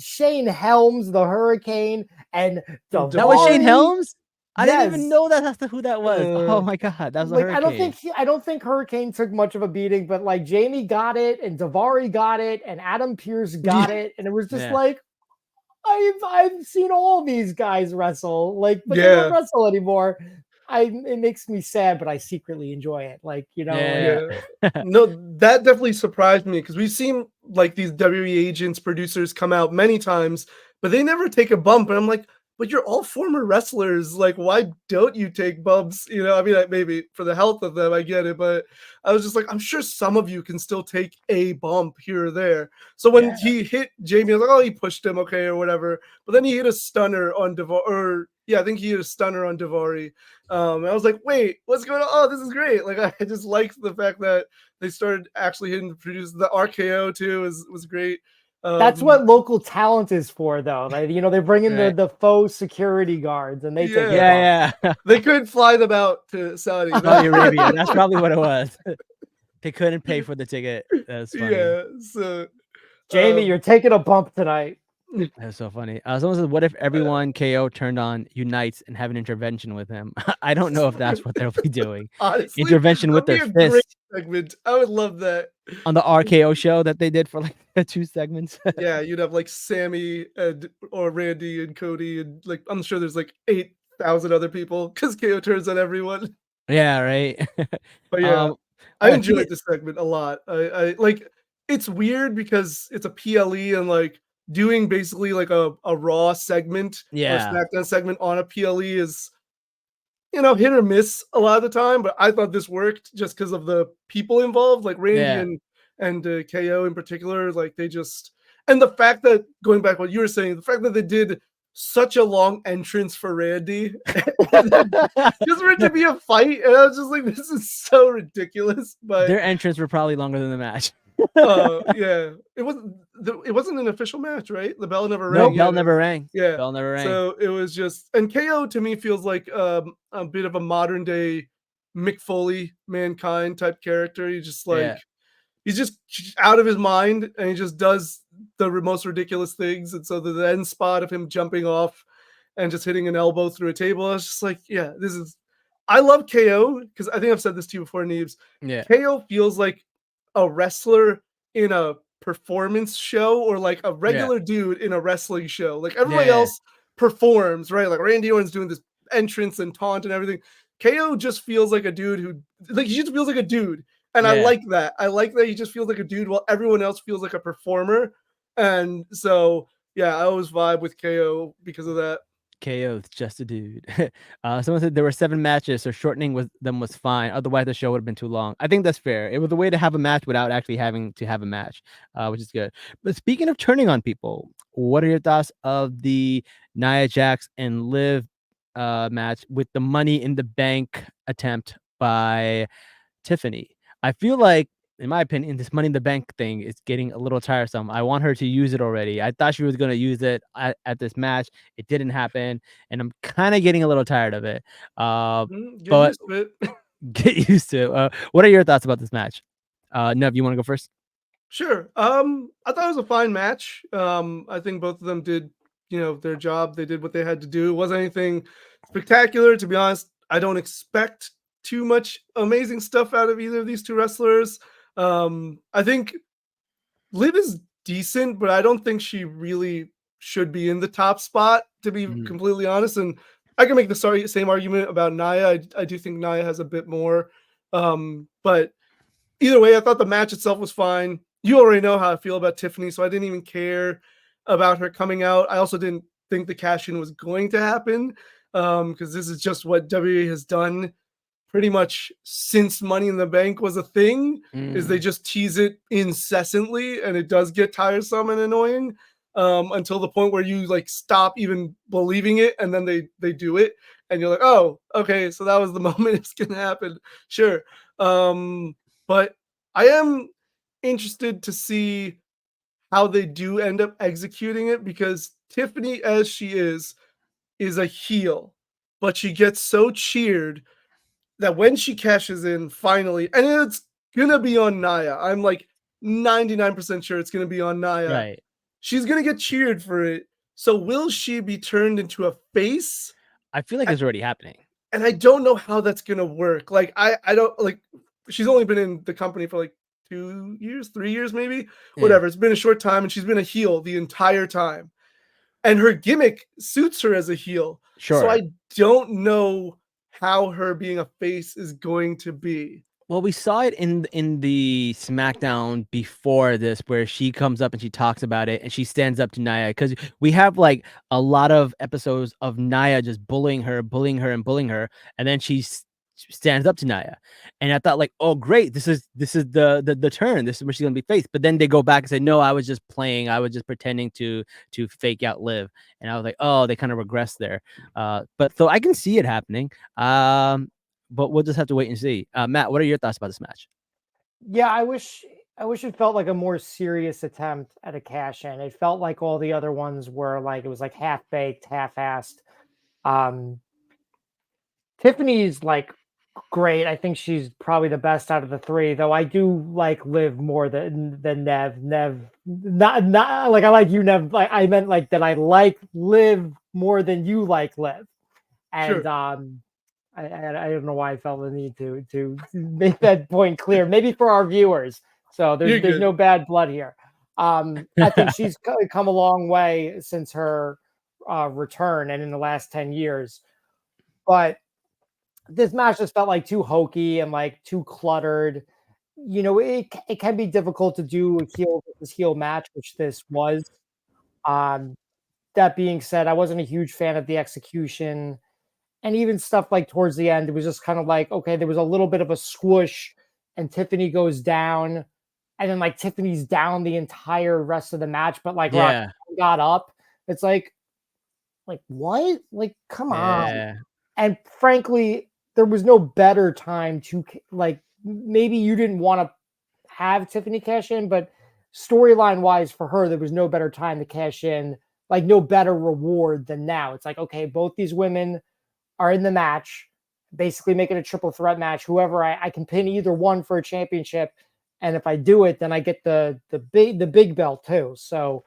S4: Shane Helms, the Hurricane, and
S5: That
S3: That was Shane
S4: Daivari.
S3: Helms. I didn't even
S4: Yes.
S3: know that's who that was. Oh my god, that was a
S4: Like
S3: Hurricane.
S4: I don't think Hurricane took much of a beating, but like Jamie got it, and Daivari got it, and Adam Pearce got it, and it was just
S3: Yeah.
S4: like, I've seen all these guys wrestle, like, but they
S5: Yeah.
S4: don't wrestle anymore. It makes me sad, but I secretly enjoy it. Like, you know, like,
S3: Yeah.
S5: No, that definitely surprised me because we've seen like these WWE agents, producers come out many times, but they never take a bump. And I'm like, but you're all former wrestlers. Like, why don't you take bumps? You know, I mean, maybe for the health of them, I get it. But I was just like, I'm sure some of you can still take a bump here or there. So when
S3: Yeah.
S5: he hit Jamie, I was like, oh, he pushed him, okay, or whatever. But then he hit a stunner on Daivari, or yeah, I think he hit a stunner on Daivari. I was like, wait, what's going on? Oh, this is great. Like, I just liked the fact that they started actually hitting the produce. The RKO too was great.
S4: that's what local talent is for, though. Like, you know, they bring in
S3: Right.
S4: the faux security guards, and they take the bump.
S3: Yeah, yeah.
S5: They couldn't fly them out to Saudi.
S3: Saudi Arabia. That's probably what it was. They couldn't pay for the ticket. That's funny.
S5: Yeah. So
S4: Jamie, you're taking a bump tonight.
S3: That's so funny. Someone says, "What if everyone KO turned on unites and have an intervention with him?" I don't know if that's what they'll be doing.
S5: honestly,
S3: Intervention with
S5: that'd
S3: their
S5: be a great
S3: fist
S5: segment. I would love that.
S3: on the RKO show that they did for like 2 segments.
S5: Yeah, you'd have like Sammy and or Randy and Cody and like I'm sure there's like 8,000 other people because KO turns on everyone.
S3: Yeah, right.
S5: But yeah,
S3: All
S5: I
S3: right,
S5: enjoyed this segment a lot. I like it's weird because it's a PLE and like doing basically like a Raw segment or
S3: Yeah.
S5: SmackDown segment on a PLE is hit or miss a lot of the time. But I thought this worked just because of the people involved, like Randy
S3: Yeah.
S5: and KO in particular. Like they just and the fact that going back what you were saying, the fact that they did such a long entrance for Randy, and then just for it to be a fight, and I was just like, this is so ridiculous. But
S3: Their entrance were probably longer than the match.
S5: yeah, it wasn't an official match, right? The bell never
S3: No,
S5: rang.
S3: bell never rang.
S5: Yeah,
S3: Bell never rang.
S5: so it was just, and KO to me feels like a bit of a modern day Mick Foley, Mankind type character. He's just like
S3: Yeah.
S5: he's just out of his mind, and he just does the most ridiculous things. And so the end spot of him jumping off and just hitting an elbow through a table, I was just like, yeah, this is. I love KO because I think I've said this to you before, Neebs.
S3: Yeah.
S5: KO feels like a wrestler in a performance show or like a regular dude in a wrestling show. Like everybody
S3: Yeah.
S5: else performs, right? Like Randy Orton's doing this entrance and taunt and everything. KO just feels like a dude who like he just feels like a dude. And I
S3: Yeah.
S5: like that. I like that he just feels like a dude while everyone else feels like a performer. And so yeah, I always vibe with KO because of that.
S3: KO's just a dude. Someone said there were 7 matches, so shortening them was fine. Otherwise, the show would have been too long. I think that's fair. It was a way to have a match without actually having to have a match, which is good. But speaking of turning on people, what are your thoughts of the Nia Jax and Liv match with the Money in the Bank attempt by Tiffany? I feel like, in my opinion, this Money in the Bank thing is getting a little tiresome. I want her to use it already. I thought she was going to use it at this match. It didn't happen, and I'm kind of getting a little tired of it.
S5: Get
S3: But
S5: used to it.
S3: get used to it. What are your thoughts about this match? Nev, you want to go first?
S5: Sure. I thought it was a fine match. I think both of them did, their job. They did what they had to do. It wasn't anything spectacular, to be honest. I don't expect too much amazing stuff out of either of these two wrestlers. I think Liv is decent, but I don't think she really should be in the top spot, to be completely honest. And I can make the same argument about Nia. I do think Nia has a bit more. But either way, I thought the match itself was fine. You already know how I feel about Tiffany, so I didn't even care about her coming out. I also didn't think the cash-in was going to happen, because this is just what WWE has done pretty much since Money in the Bank was a thing, is they just tease it incessantly, and it does get tiresome and annoying, until the point where you like stop even believing it, and then they do it, and you're like, oh, okay, so that was the moment it's gonna happen. Sure. But I am interested to see how they do end up executing it, because Tiffany, as she is a heel, but she gets so cheered that when she cashes in finally, and it's gonna be on Nia, I'm like 99% sure it's gonna be on Nia.
S3: Right.
S5: She's gonna get cheered for it. So will she be turned into a face?
S3: I feel like it's already happening.
S5: And I don't know how that's gonna work. Like I don't like. She's only been in the company for like 2 years, 3 years, maybe. Whatever. It's been a short time, and she's been a heel the entire time. And her gimmick suits her as a heel.
S3: Sure.
S5: So I don't know how her being a face is going to be.
S3: Well, we saw it in the SmackDown before this, where she comes up and she talks about it, and she stands up to Nia, because we have like a lot of episodes of Nia just bullying her, and then she stands up to Nia, and I thought like, oh great, this is the turn. This is where she's gonna be faced. But then they go back and say, no, I was just playing. I was just pretending to fake out Liv, and I was like, oh, they kind of regressed there. But so I can see it happening. But we'll just have to wait and see. Matt, what are your thoughts about this match?
S4: Yeah, I wish it felt like a more serious attempt at a cash in. It felt like all the other ones were like, it was like half baked, half assed. Tiffany's like great. I think she's probably the best out of the three, though I do like Liv more than Nev. Not like I like you, Nev. Like I meant like that I like Liv more than you like Liv. And
S5: Sure.
S4: I don't know why I felt the need to make that point clear. Maybe for our viewers. So there's no bad blood here. I think she's come a long way since her return and in the last 10 years. But this match just felt like too hokey and like too cluttered. It can be difficult to do a heel versus heel match, which this was. That being said, I wasn't a huge fan of the execution. And even stuff like towards the end, it was just kind of like, okay, there was a little bit of a squish and Tiffany goes down. And then like Tiffany's down the entire rest of the match, but like Roxanne got up. It's like what? Like, come on. And frankly, there was no better time to like, maybe you didn't want to have Tiffany cash in, but storyline wise for her, there was no better time to cash in, like no better reward than now. It's like, okay, both these women are in the match, basically making a triple threat match. Whoever I can pin either one for a championship, and if I do it, then I get the big belt too. So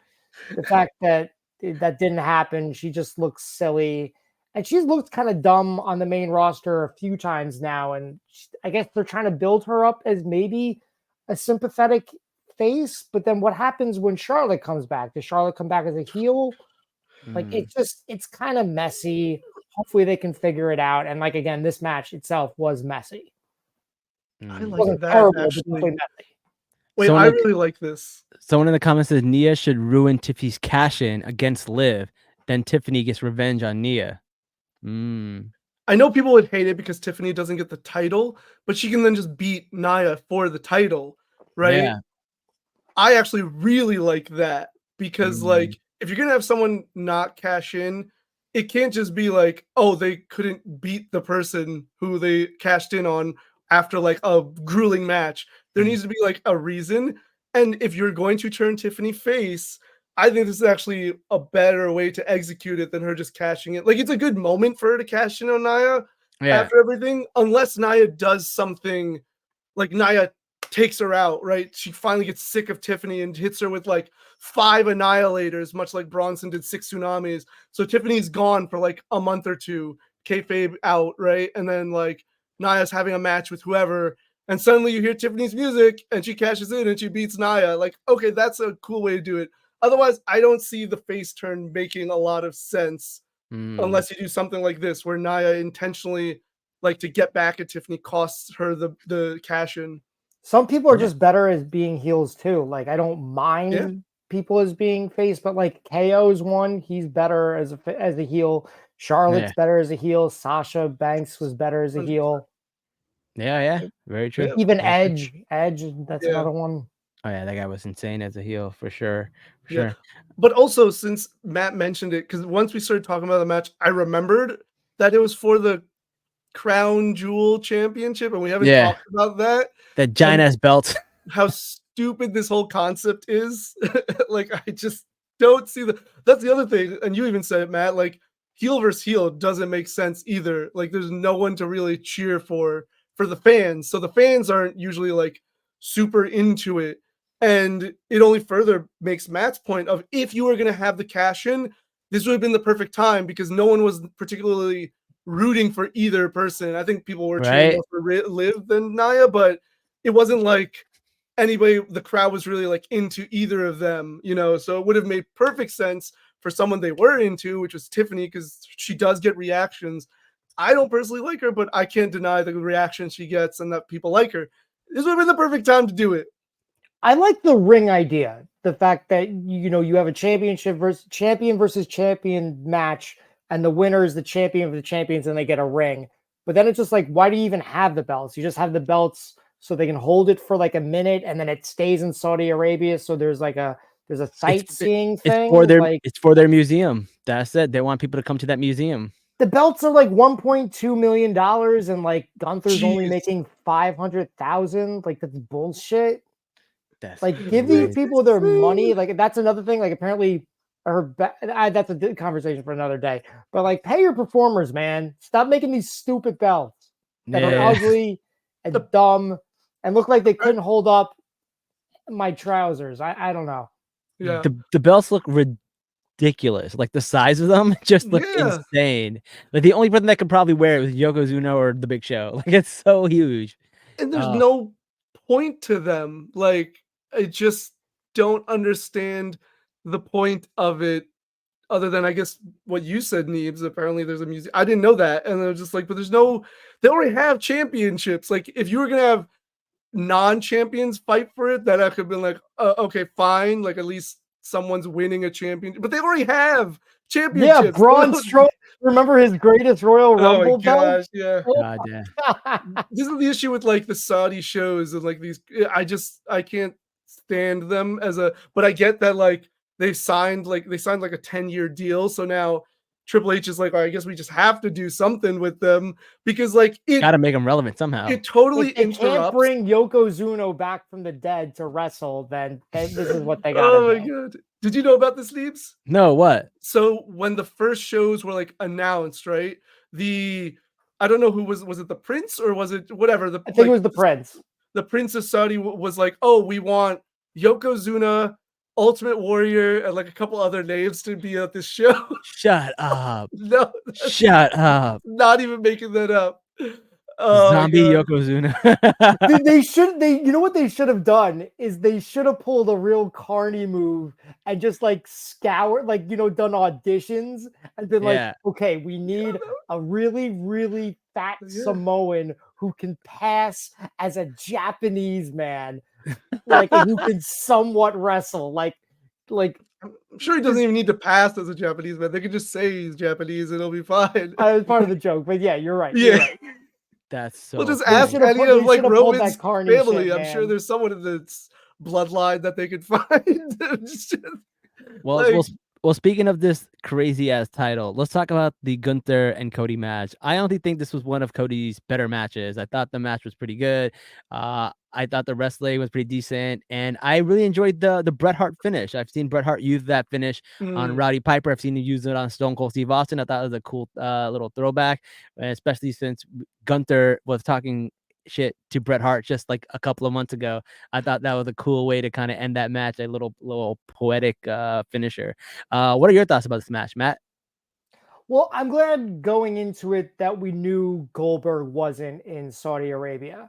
S4: the fact that didn't happen, she just looks silly, and she's looked kind of dumb on the main roster a few times now. And I guess they're trying to build her up as maybe a sympathetic face. But then what happens when Charlotte comes back? Does Charlotte come back as a heel? Like it's kind of messy. Hopefully they can figure it out. And like, again, this match itself was messy.
S5: I
S4: It
S5: like
S4: wasn't
S5: that
S4: terrible,
S5: actually.
S4: but definitely messy.
S5: Wait, I really like this.
S3: Someone in the comments says Nia should ruin Tiffany's cash in against Liv. Then Tiffany gets revenge on Nia.
S5: I know people would hate it because Tiffany doesn't get the title, but she can then just beat Nia for the title, right?
S3: Yeah.
S5: I actually really like that, because like if you're gonna have someone not cash in, it can't just be like, oh, they couldn't beat the person who they cashed in on after like a grueling match. There needs to be like a reason. And if you're going to turn Tiffany face, I think this is actually a better way to execute it than her just cashing it. Like, it's a good moment for her to cash in on Nia after everything, unless Nia does something like Nia takes her out, right? She finally gets sick of Tiffany and hits her with like 5 annihilators, much like Bronson did 6 tsunamis. So Tiffany's gone for like a month or two, kayfabe out, right? And then like Naya's having a match with whoever, and suddenly you hear Tiffany's music and she cashes in and she beats Naya. Like, okay, that's a cool way to do it. Otherwise, I don't see the face turn making a lot of sense unless you do something like this, where Naya intentionally, like, to get back at Tiffany, costs her the cash in.
S4: Some people are just better as being heels too. Like I don't mind
S5: Yeah.
S4: people as being face, but like KO's one, he's better as a heel. Charlotte's better as a heel. Sasha Banks was better as a heel.
S3: Yeah, very true.
S4: Even
S3: Very true.
S4: Edge, that's another one.
S3: Oh yeah, that guy was insane as a heel for sure.
S5: But also, since Matt mentioned it, because once we started talking about the match, I remembered that it was for the Crown Jewel Championship, and we haven't talked about that.
S3: That giant ass belt.
S5: How stupid this whole concept is. Like, I just don't see that's the other thing. And you even said it, Matt, like heel versus heel doesn't make sense either. Like there's no one to really cheer for the fans. So the fans aren't usually like super into it. And it only further makes Matt's point of, if you were going to have the cash in, this would have been the perfect time, because no one was particularly rooting for either person. I think people were cheering more for Liv than Nia, but it wasn't like anybody, the crowd was really like into either of them, you know. So it would have made perfect sense for someone they were into, which was Tiffany, because she does get reactions. I don't personally like her, but I can't deny the reaction she gets and that people like her. This would have been the perfect time to do it.
S4: I like the ring idea. The fact that, you know, you have a champion versus champion match, and the winner is the champion of the champions, and they get a ring. But then it's just like, why do you even have the belts? You just have the belts so they can hold it for like a minute, and then it stays in Saudi Arabia. So there's a sightseeing thing.
S3: It's for their museum. That's it. They want people to come to that museum.
S4: The belts are like $1.2 million, and like Gunther's only making 500,000. Like, that's bullshit.
S3: That's
S4: like, give these people their money. Like, that's another thing. Like, apparently, that's a conversation for another day. But like, pay your performers, man. Stop making these stupid belts that are ugly and dumb and look like they couldn't hold up my trousers. I don't know.
S5: Yeah,
S3: the belts look ridiculous. Like the size of them just look insane. Like the only person that could probably wear it was Yokozuna or the Big Show. Like, it's so huge.
S5: And there's no point to them. Like, I just don't understand the point of it, other than, I guess, what you said, Neebs. Apparently there's a museum. I didn't know that. And I was just like, but they already have championships. Like, if you were going to have non-champions fight for it, that I could have been like, okay, fine. Like, at least someone's winning a championship. But they already have championships.
S4: Yeah, Braun Strowman. Remember his greatest Royal Rumble belt?
S5: Yeah.
S3: God, yeah.
S5: This is the issue with like the Saudi shows and like these. I can't stand them but I get that like they signed like a 10-year deal. So now Triple H is like, I guess we just have to do something with them, because like it
S3: got to make them relevant somehow.
S5: It totally
S4: interrupts. Can't bring Yokozuna back from the dead to wrestle, then this is what they got.
S5: Oh my god. Did you know about this, Leaps?
S3: No, what?
S5: So when the first shows were like announced, right? I don't know who was it the Prince or was it whatever?
S4: I think it was the Prince.
S5: The Prince of Saudi was like, oh, we want Yokozuna, Ultimate Warrior, and like a couple other names to be at this show.
S3: Shut up.
S5: No.
S3: Shut up.
S5: Not even making that up.
S3: Zombie Yokozuna.
S4: You know what they should have done is they should have pulled a real Carney move and just like scour, like, you know, done auditions and been like, okay, we need a really, really fat Samoan who can pass as a Japanese man, like, who can somewhat wrestle, like.
S5: I'm sure he doesn't even need to pass as a Japanese man. They could just say he's Japanese and it'll be fine.
S4: It's part of the joke, but yeah, you're right.
S5: Yeah.
S4: You're right.
S3: That's so.
S5: We'll just ask any of like Roman's family.
S4: Shit,
S5: I'm sure there's someone in the bloodline that they could find.
S3: Well, speaking of this crazy ass title, let's talk about the Gunther and Cody match. I honestly think this was one of Cody's better matches. I thought the match was pretty good. I thought the wrestling was pretty decent, and I really enjoyed the Bret Hart finish. I've seen Bret Hart use that finish on Rowdy Piper. I've seen him use it on Stone Cold Steve Austin. I thought it was a cool little throwback, especially since Gunther was talking shit to Bret Hart just like a couple of months ago. I thought that was a cool way to kind of end that match, a little poetic finisher. What are your thoughts about this match, Matt?
S4: Well, I'm glad going into it that we knew Goldberg wasn't in Saudi Arabia.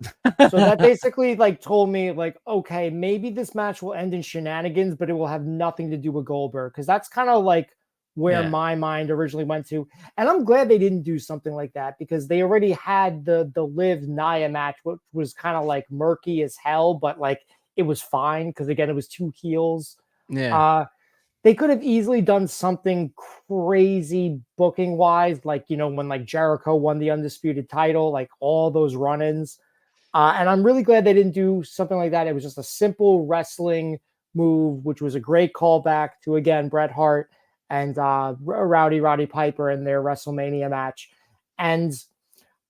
S4: So that basically like told me like, okay, maybe this match will end in shenanigans, but it will have nothing to do with Goldberg. Cause that's kind of like where
S3: Yeah.
S4: my mind originally went to. And I'm glad they didn't do something like that because they already had the Liv Nia match, which was kind of like murky as hell, but like it was fine because again, it was two heels.
S3: Yeah.
S4: They could have easily done something crazy booking wise, like, you know, when like Jericho won the undisputed title, like all those run-ins. And I'm really glad they didn't do something like that. It was just a simple wrestling move, which was a great callback to, again, Bret Hart and Roddy Piper in their WrestleMania match. And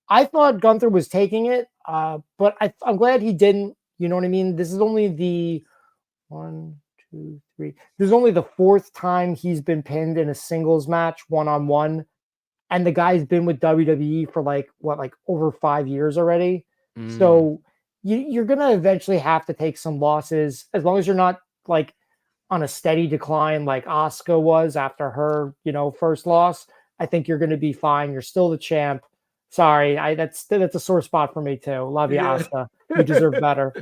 S4: I thought Gunther was taking it, but I'm glad he didn't. You know what I mean? This is only the 1, 2, 3. This is only the fourth time he's been pinned in a singles match, one-on-one. And the guy's been with WWE for like over 5 years already. So you're gonna eventually have to take some losses as long as you're not like on a steady decline like Asuka was after her, you know, first loss. I think you're gonna be fine. You're still the champ. Sorry, that's a sore spot for me too. Love you,
S5: Yeah.
S4: Asuka. You deserve better.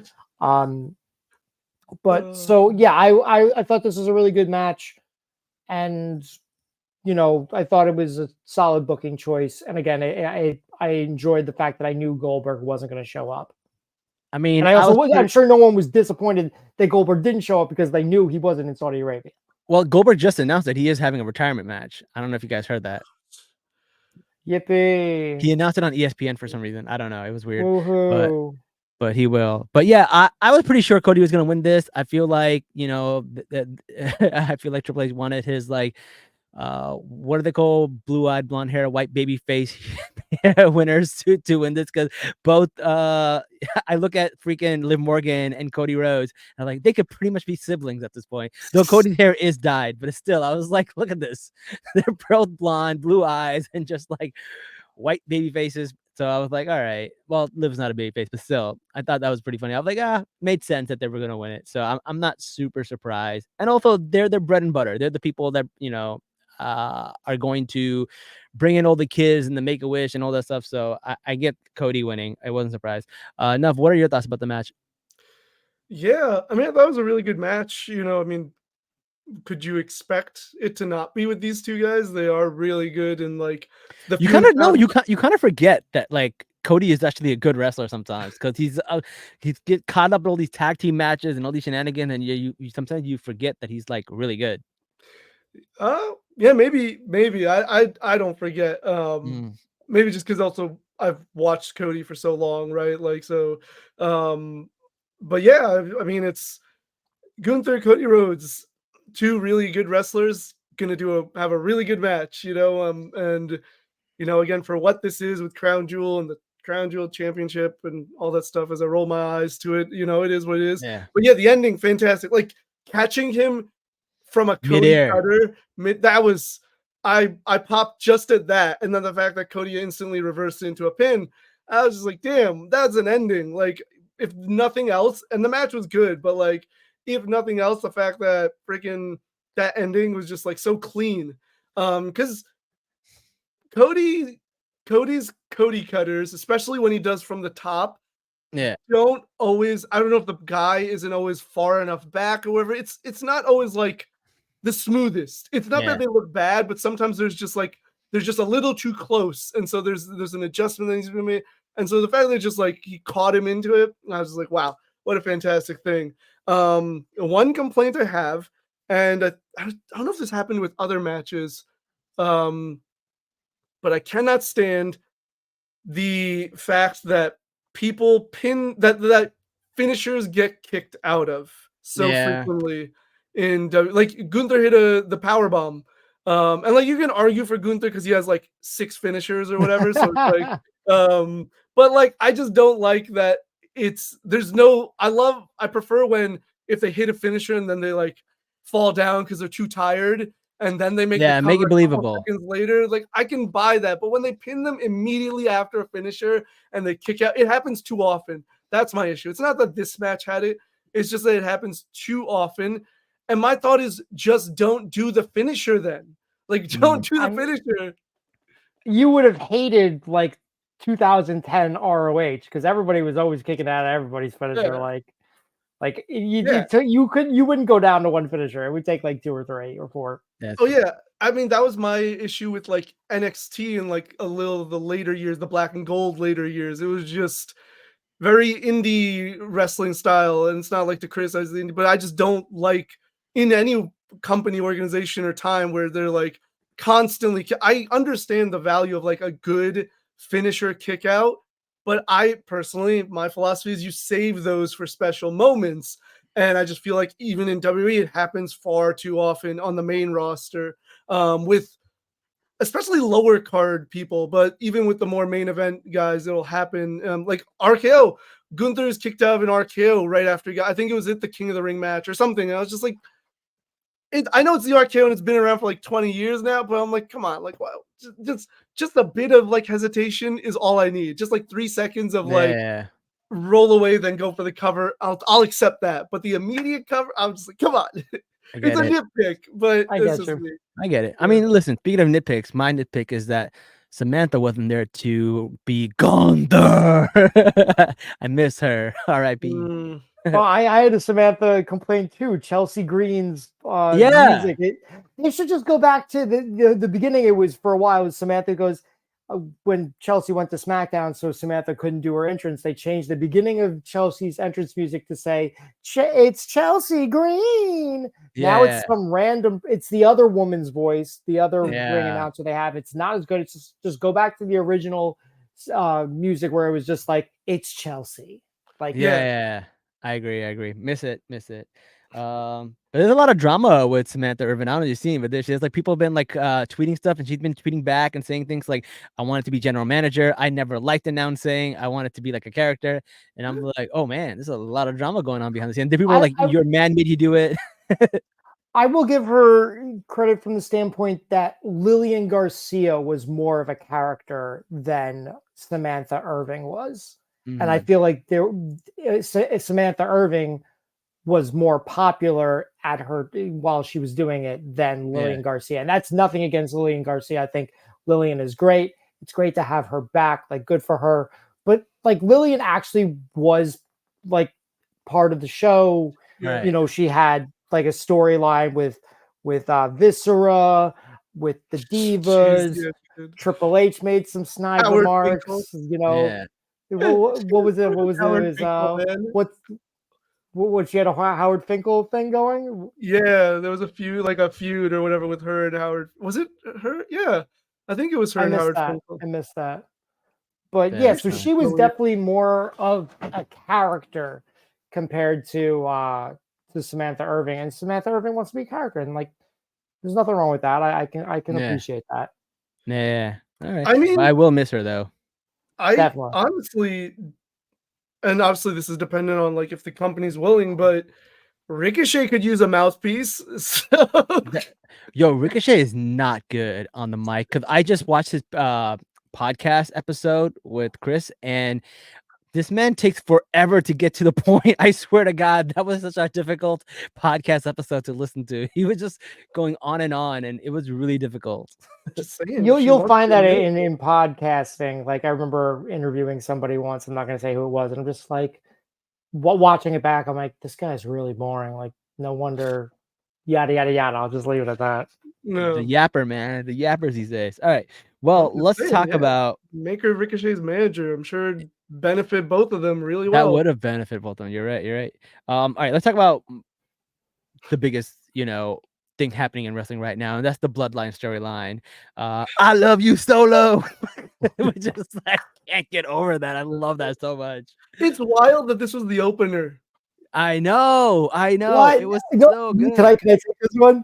S4: But so yeah, I thought this was a really good match, and you know I thought it was a solid booking choice. And again, I enjoyed the fact that I knew Goldberg wasn't going to show up.
S3: I mean,
S4: And I also I'm sure no one was disappointed that Goldberg didn't show up because they knew he wasn't in Saudi Arabia.
S3: well, Goldberg just announced that he is having a retirement match. I don't know if you guys heard that.
S4: Yippee!
S3: He announced it on ESPN for some reason. I don't know. It was weird,
S4: Woohoo!
S3: but he will. But yeah, I was pretty sure Cody was gonna win this. I feel like, you know, I feel like Triple H wanted his like what do they call blue-eyed blonde hair white baby face winners to win this, because both I look at freaking Liv Morgan and Cody Rhodes and like they could pretty much be siblings at this point, though Cody's hair is dyed, but it's still, I was like, look at this. They're both blonde, blue eyes, and just like white baby faces. So I was like, all right, well, Liv's not a baby face, but still, I thought that was pretty funny. I was like, made sense that they were gonna win it. So I'm not super surprised. And also, they're their bread and butter. They're the people that, you know, are going to bring in all the kids and the Make-A-Wish and all that stuff. So I get Cody winning. I wasn't surprised. Nuff, what are your thoughts about the match?
S5: Yeah, I mean, that was a really good match. You know, I mean, could you expect it to not be with these two guys? They are really good, and like the
S3: You kind of know, you kind of forget that like Cody is actually a good wrestler sometimes, because he's get caught up in all these tag team matches and all these shenanigans, and you sometimes you forget that he's like really good.
S5: Yeah, maybe I don't forget. Maybe just because also I've watched Cody for so long, right? Like so, but yeah, I mean it's Gunther, Cody Rhodes, two really good wrestlers, gonna have a really good match, you know. And you know, again, for what this is with Crown Jewel and the Crown Jewel Championship and all that stuff, as I roll my eyes to it, you know, it is what it is.
S3: Yeah.
S5: But yeah, the ending, fantastic. Like catching him from a Cody
S3: Midair.
S5: cutter, that was I popped just at that, and then the fact that Cody instantly reversed into a pin, I was just like, damn, that's an ending. Like, if nothing else, and the match was good, but like, if nothing else, the fact that freaking that ending was just like so clean. Because Cody's Cody cutters, especially when he does from the top, don't always, I don't know if the guy isn't always far enough back or whatever. It's not always like the smoothest. It's not that they look bad, but sometimes there's just a little too close. And so there's an adjustment that needs to be made. And so the fact that just like he caught him into it, I was just like, wow, what a fantastic thing. One complaint I have, and I don't know if this happened with other matches, but I cannot stand the fact that people that finishers get kicked out of so frequently in like Gunther hit the power bomb, and like you can argue for Gunther because he has like 6 finishers or whatever, so it's like but like I just don't like that. I prefer when if they hit a finisher and then they like fall down because they're too tired, and then they make
S3: Yeah,
S5: the
S3: make it
S5: cover a couple
S3: believable.
S5: seconds later. Like, I can buy that, but when they pin them immediately after a finisher and they kick out, it happens too often. That's my issue. It's not that this match had it. It's just that it happens too often. And my thought is just don't do the finisher then. Like, don't do the finisher.
S4: You would have hated like 2010 ROH because everybody was always kicking out of everybody's finisher.
S5: Yeah.
S4: Like
S5: Yeah.
S4: you wouldn't go down to one finisher. It would take like 2 or 3 or 4.
S5: Oh yeah, I mean that was my issue with like NXT and like a little the later years, the black and gold later years. It was just very indie wrestling style, and it's not like to criticize the indie, but I just don't like in any company, organization, or time where they're like constantly. I understand the value of like a good finisher kick out, but I personally, my philosophy is you save those for special moments. And I just feel like even in WWE, it happens far too often on the main roster with especially lower card people, but even with the more main event guys, it'll happen. Like RKO, Gunther is kicked out of an RKO right after, I think it was at the King of the Ring match or something. And I was just like, I know it's the RKO and it's been around for like 20 years now, but I'm like, come on, like, wow, just a bit of like hesitation is all I need. Just like 3 seconds of like, roll away, then go for the cover. I'll accept that. But the immediate cover, I'm just like, come on. It's a nitpick, but
S4: I
S5: it's
S4: get
S5: just
S4: you.
S5: me.
S3: I get it. I mean, listen, speaking of nitpicks, my nitpick is that Samantha wasn't there to be Gunther. I miss her. R.I.P.
S4: Well, I had a Samantha complaint too. Chelsea Green's
S3: Yeah.
S4: music. They should just go back to the beginning. It was for a while. It was Samantha goes when Chelsea went to SmackDown, so Samantha couldn't do her entrance. They changed the beginning of Chelsea's entrance music to say it's Chelsea Green. Now it's some random. It's the other woman's voice, the other ring announcer they have. It's not as good. It's just go back to the original music where it was just like it's Chelsea. Like
S3: yeah. I agree. Miss it. But there's a lot of drama with Samantha Irvin. I don't know if you've seen, but there's like people have been like tweeting stuff, and she's been tweeting back and saying things like, "I want it to be general manager. I never liked announcing. I want it to be like a character." And I'm like, "Oh man, there's a lot of drama going on behind the scenes." The people are like, "Your man made you do it."
S4: I will give her credit from the standpoint that Lillian Garcia was more of a character than Samantha Irving was. And I feel like Samantha Irving was more popular at her while she was doing it than Lillian Garcia. And that's nothing against Lillian Garcia. I think Lillian is great. It's great to have her back. Like, good for her. But like Lillian actually was like part of the show.
S3: Right.
S4: You know, she had like a storyline with Viscera, with the Divas. Triple H made some snide remarks.
S5: Finkel.
S4: You know, what was it? What was it? What she had a Howard Finkel thing going?
S5: Yeah, there was a feud or whatever with her and Howard. Was it her? Yeah, I think it was her and Howard Finkel.
S4: I missed that. But yeah, so she was definitely more of a character compared to Samantha Irving, and Samantha Irving wants to be a character, and like, there's nothing wrong with that. I can appreciate that.
S3: Yeah. All right.
S5: I mean,
S3: I will miss her though.
S5: Definitely. Honestly, and obviously this is dependent on like if the company's willing, but Ricochet could use a mouthpiece. So.
S3: Yo, Ricochet is not good on the mic because I just watched his podcast episode with Chris, and this man takes forever to get to the point. I swear to God, that was such a difficult podcast episode to listen to. He was just going on, and it was really difficult.
S5: Just saying,
S4: you'll find that in podcasting. Like, I remember interviewing somebody once. I'm not going to say who it was, and I'm just like, watching it back, I'm like, this guy's really boring. Like, no wonder. Yada yada yada. I'll just leave it at that.
S5: No.
S3: The yapper, man. The yappers these days. All right. Well, let's talk about
S5: make her Ricochet's manager. I'm sure it'd benefit both of them really well.
S3: That would have benefited both of them. You're right. All right, let's talk about the biggest, thing happening in wrestling right now, and that's the Bloodline storyline. I love you, Solo. Which is I can't get over that. I love that so much.
S5: It's wild that this was the opener.
S3: I know.
S4: What?
S3: It was so good.
S4: Can I take this one?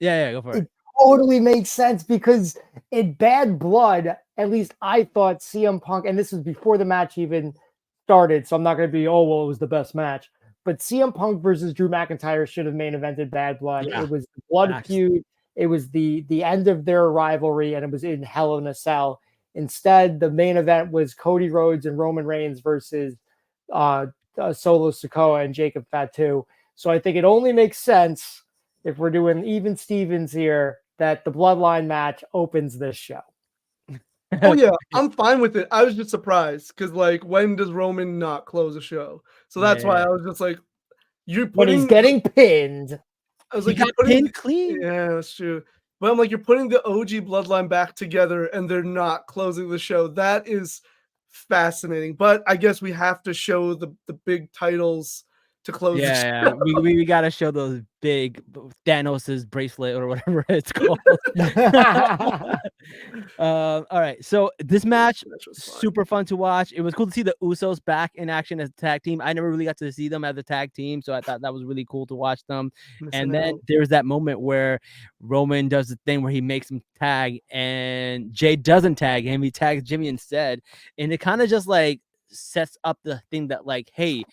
S3: Yeah, go for it.
S4: It totally makes sense because in Bad Blood, at least I thought CM Punk, and this was before the match even started, so I'm not going to be, it was the best match. But CM Punk versus Drew McIntyre should have main evented Bad Blood. Yeah. It was the blood feud. it was the end of their rivalry, and it was in Hell in a Cell. Instead, the main event was Cody Rhodes and Roman Reigns versus Solo Sikoa and Jacob Fatu. So I think it only makes sense, if we're doing even Stevens here, that the Bloodline match opens this show.
S5: Oh yeah, I'm fine with it. I was just surprised because, like, when does Roman not close a show? So that's why
S3: Yeah.
S5: I was just like, you're
S4: When he's
S5: putting.
S4: getting pinned.
S5: I was
S3: He
S5: like, you're
S3: got
S5: putting.
S3: pinned clean.
S5: Yeah, that's true. But I'm like, you're putting the OG Bloodline back together, and they're not closing the show. That is fascinating. But I guess we have to show the big titles to close the show.
S3: Yeah, we gotta show those big Thanos's bracelet or whatever it's called. All right, so this match
S5: Match was fun.
S3: super fun to watch. It was cool to see the Usos back in action as a tag team. I never really got to see them as a tag team, so I thought that was really cool to watch them.
S5: Missing
S3: And then
S5: out.
S3: there's that moment where Roman does the thing where he makes him tag, and Jay doesn't tag him; he tags Jimmy instead, and it kind of just like sets up the thing that, like, hey,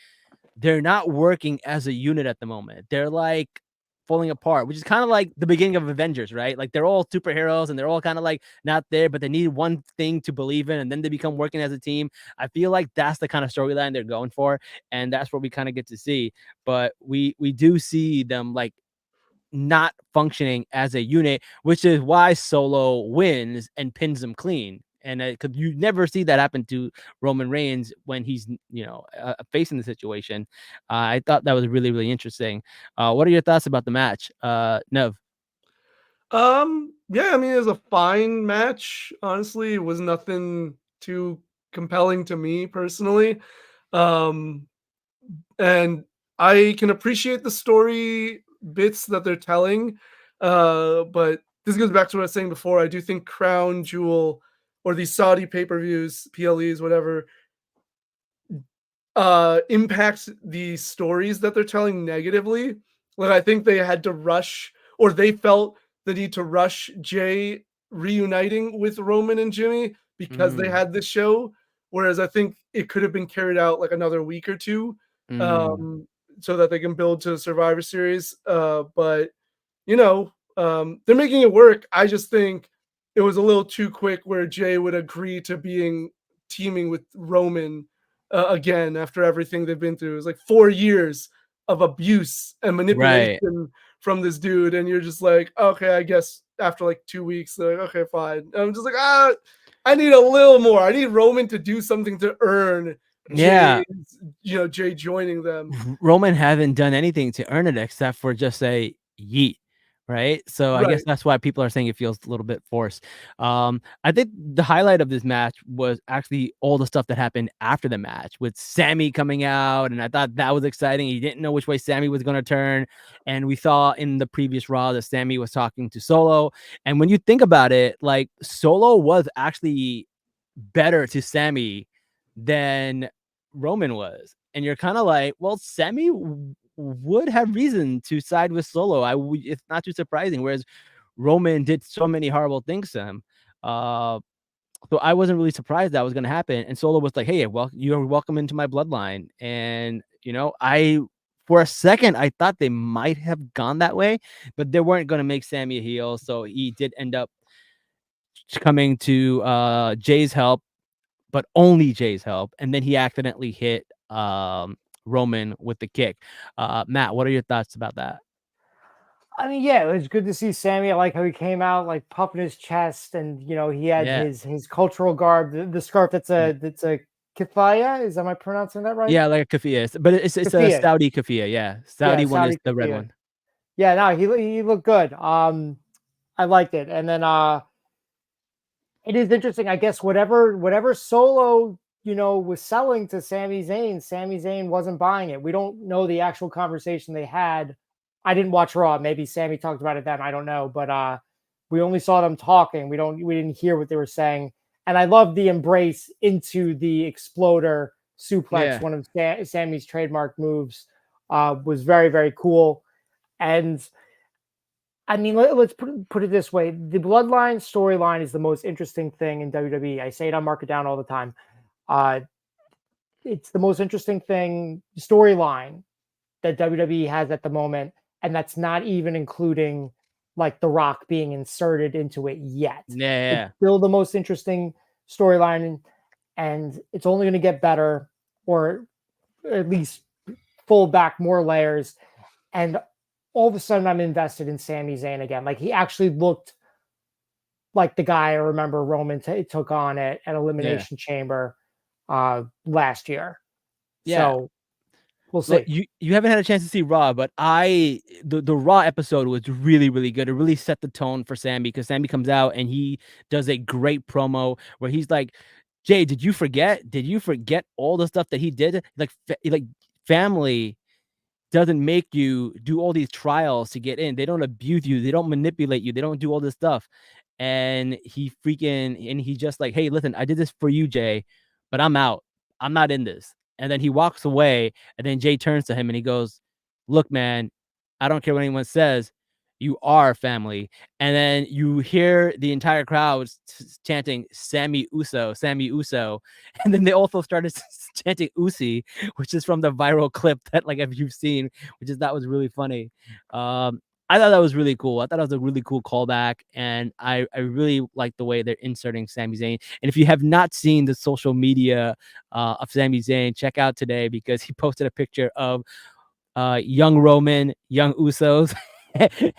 S3: they're not working as a unit at the moment. They're like falling apart, which is kind of like the beginning of Avengers, right? Like they're all superheroes and they're all kind of like not there, but they need one thing to believe in, and then they become working as a team. I feel like that's the kind of storyline they're going for, and that's what we kind of get to see. But we do see them like not functioning as a unit, which is why Solo wins and pins them clean. And because you never see that happen to Roman Reigns when he's, facing the situation. I thought that was really, really interesting. What are your thoughts about the match, Nev?
S5: Yeah, I mean, it was a fine match. Honestly, it was nothing too compelling to me personally. Um, and I can appreciate the story bits that they're telling. But this goes back to what I was saying before. I do think Crown Jewel or these Saudi pay-per-views, PLEs, whatever, impacts the stories that they're telling negatively. Like, I think they had to rush, or they felt the need to rush Jay reuniting with Roman and Jimmy because they had this show. Whereas I think it could have been carried out like another week or two, so that they can build to Survivor Series. But they're making it work. I just think it was a little too quick where Jay would agree to teaming with Roman again after everything they've been through. It was like 4 years of abuse and manipulation
S3: Right.
S5: from this dude, and you're just like, okay, I guess after like 2 weeks, they're like, okay, fine. And I'm just like, I need a little more. I need Roman to do something to earn
S3: Yeah.
S5: Jay joining them.
S3: Roman haven't done anything to earn it except for just say yeet, right? So I guess
S5: Right.
S3: that's why people are saying it feels a little bit forced. I think the highlight of this match was actually all the stuff that happened after the match with Sammy coming out, and I thought that was exciting. He didn't know which way Sammy was going to turn, and we saw in the previous Raw that Sammy was talking to Solo. And when you think about it, like Solo was actually better to Sammy than Roman was. And you're kind of like, well, Sammy would have reason to side with Solo. It's not too surprising. Whereas Roman did so many horrible things to him. So I wasn't really surprised that was going to happen. And Solo was like, hey, well, you're welcome into my bloodline. And, for a second, I thought they might have gone that way, but they weren't going to make Sammy a heel. So he did end up coming to Jay's help, but only Jay's help, and then he accidentally hit Roman with the kick. Matt, what are your thoughts about that?
S4: I mean, yeah, it was good to see Sammy. I like how he came out like puffing his chest, and he had
S3: Yeah.
S4: his cultural garb, the scarf that's a keffiyeh. Am I pronouncing that right?
S3: Yeah, like a keffiyeh, but it's a
S4: Keffiyeh.
S3: Saudi keffiyeh. Yeah, Saudi one
S4: Saudi
S3: is the red
S4: keffiyeh.
S3: one.
S4: Yeah, no, he looked good. I liked it, and then it is interesting. I guess whatever Solo was selling to Sami Zayn wasn't buying it. We don't know the actual conversation they had. I didn't watch Raw. Maybe Sammy talked about it then. I don't know, but we only saw them talking. We didn't hear what they were saying. And I love the embrace into the exploder suplex.
S3: Yeah.
S4: One of Sammy's trademark moves was very, very cool. And I mean, let's put it this way: the Bloodline storyline is the most interesting thing in WWE. I say it on Mark It Down all the time. It's the most interesting storyline that WWE has at the moment, and that's not even including like The Rock being inserted into it yet.
S3: Yeah.
S4: It's still the most interesting storyline, and it's only going to get better, or at least fold back more layers. And all of a sudden, I'm invested in Sami Zayn again. Like, he actually looked like the guy I remember Roman took on at Elimination Chamber last year.
S3: Yeah.
S4: So we'll see.
S3: Look, you haven't had a chance to see Raw, but the Raw episode was really, really good. It really set the tone for Sammy, because Sammy comes out and he does a great promo where he's like, Jay, did you forget? Did you forget all the stuff that he did? Like family doesn't make you do all these trials to get in. They don't abuse you. They don't manipulate you. They don't do all this stuff. And he's just like, hey, listen, I did this for you, Jay, but I'm out. I'm not in this. And then he walks away, and then Jay turns to him and he goes, look, man, I don't care what anyone says. You are family. And then you hear the entire crowd chanting Sammy Uso, Sammy Uso. And then they also started chanting Usi, which is from the viral clip that, like, if you've seen, that was really funny. I thought that was really cool. I thought it was a really cool callback, and I really like the way they're inserting Sami Zayn. And if you have not seen the social media of Sami Zayn, check out today, because he posted a picture of young Roman, young Usos,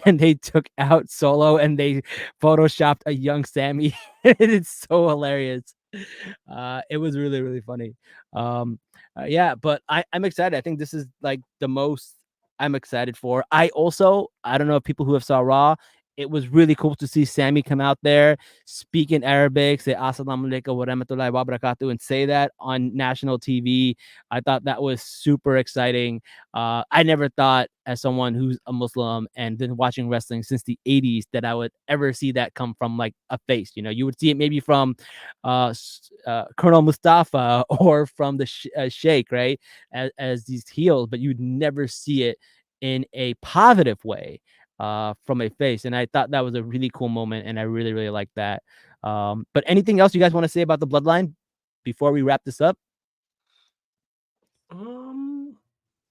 S3: and they took out Solo and they photoshopped a young Sammy. It's so hilarious. It was really, really funny. Yeah, but I'm excited. I think this is like the most I'm excited for. I don't know if people who have saw Raw, it was really cool to see Sammy come out there, speak in Arabic, say Assalamu alaikum wa rahmatullahi wa barakatuh, and say that on national TV. I thought that was super exciting. I never thought, as someone who's a Muslim and been watching wrestling since the 80s, that I would ever see that come from like a face. You know, you would see it maybe from Colonel Mustafa or from the Sheikh, right? As these heels, but you'd never see it in a positive way from a face. And I thought that was a really cool moment, and I really, really liked that. But anything else you guys want to say about the Bloodline before we wrap this up?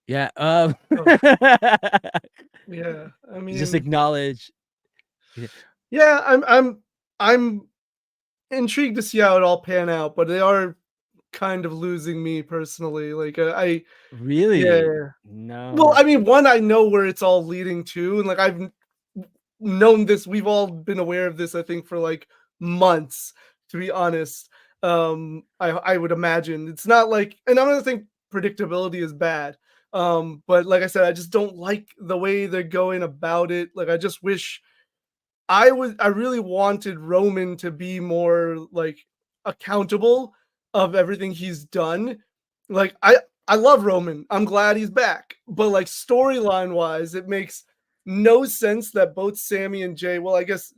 S3: Yeah.
S5: Yeah. I mean,
S3: just acknowledge.
S5: Yeah, I'm intrigued to see how it all pan out, but they are kind of losing me personally. Like I
S3: Really?
S5: Yeah.
S3: No.
S5: Well, I mean, one, I know where it's all leading to, and like I've known this. We've all been aware of this, I think, for like months, to be honest. I would imagine it's not like, and I'm gonna think predictability is bad. But like I said, I just don't like the way they're going about it. Like I just wish I really wanted Roman to be more like accountable of everything he's done. Like I love Roman. I'm glad he's back. But like storyline wise, it makes no sense that both Sammy and Jay, well, I guess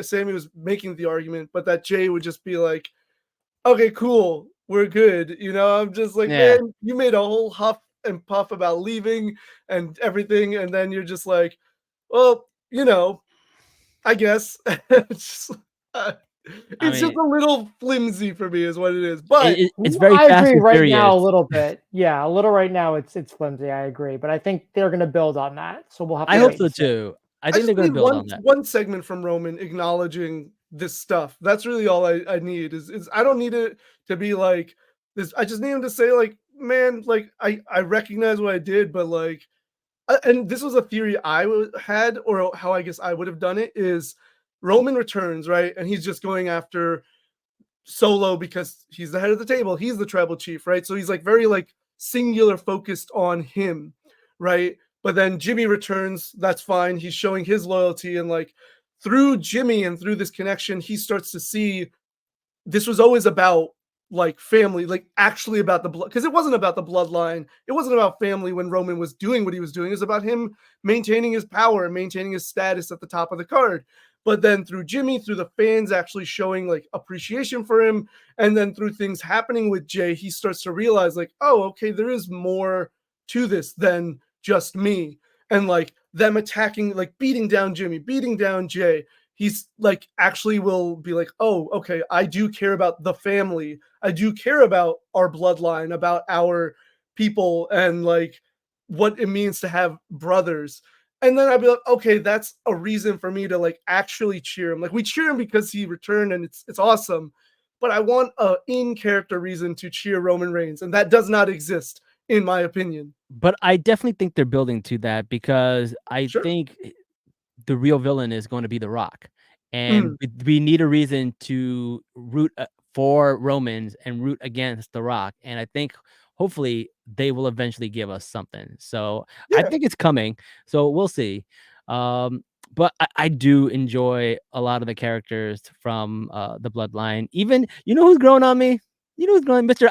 S5: Sammy was making the argument, but that Jay would just be like, okay, cool, we're good. You know, I'm just like,
S3: Yeah.
S5: man, you made a whole huff and puff about leaving and everything, and then you're just like, well, you know, I guess it's just a little flimsy for me, is what it is. But
S3: it's very
S4: I
S3: fast
S4: agree
S3: and
S4: right
S3: furious.
S4: now a little bit. Yeah, a little right now. It's flimsy. I agree, but I think they're going to build on that. So we'll have to.
S3: I hope
S4: wait
S3: so
S4: and see.
S3: too. I think they're
S5: just
S3: going to
S5: need
S3: build on that.
S5: one segment from Roman acknowledging this stuff. That's really all I need. Is I don't need it to be like this. I just need him to say like, man, like I recognize what I did, but like, and this was a theory I had, or how I guess I would have done it, is Roman returns, right? And he's just going after Solo because he's the head of the table. He's the tribal chief, right? So he's like very like singular focused on him, right? But then Jimmy returns. That's fine. He's showing his loyalty, and like through Jimmy and through this connection, he starts to see this was always about like family, like actually about the blood, because it wasn't about the bloodline. It wasn't about family when Roman was doing what he was doing. It was about him maintaining his power and maintaining his status at the top of the card. But then through Jimmy, through the fans actually showing like appreciation for him, and then through things happening with Jay, he starts to realize like, oh, okay, there is more to this than just me. And like them attacking, like beating down Jimmy, beating down Jay, he's like actually will be like, oh, okay, I do care about the family. I do care about our bloodline, about our people, and like what it means to have brothers. And then I'd be like, okay, that's a reason for me to like actually cheer him. Like we cheer him because he returned and it's awesome, but I want a in character reason to cheer Roman Reigns, and that does not exist in my opinion.
S3: But I definitely think they're building to that because I
S5: Sure.
S3: think the real villain is going to be The Rock, and
S5: Mm,
S3: we need a reason to root for Romans and root against The Rock, and I think hopefully they will eventually give us something. So I
S5: yeah.
S3: think it's coming. So we'll see. Um, but I do enjoy a lot of the characters from the Bloodline. Even you know who's growing on me. You know who's growing, Mister.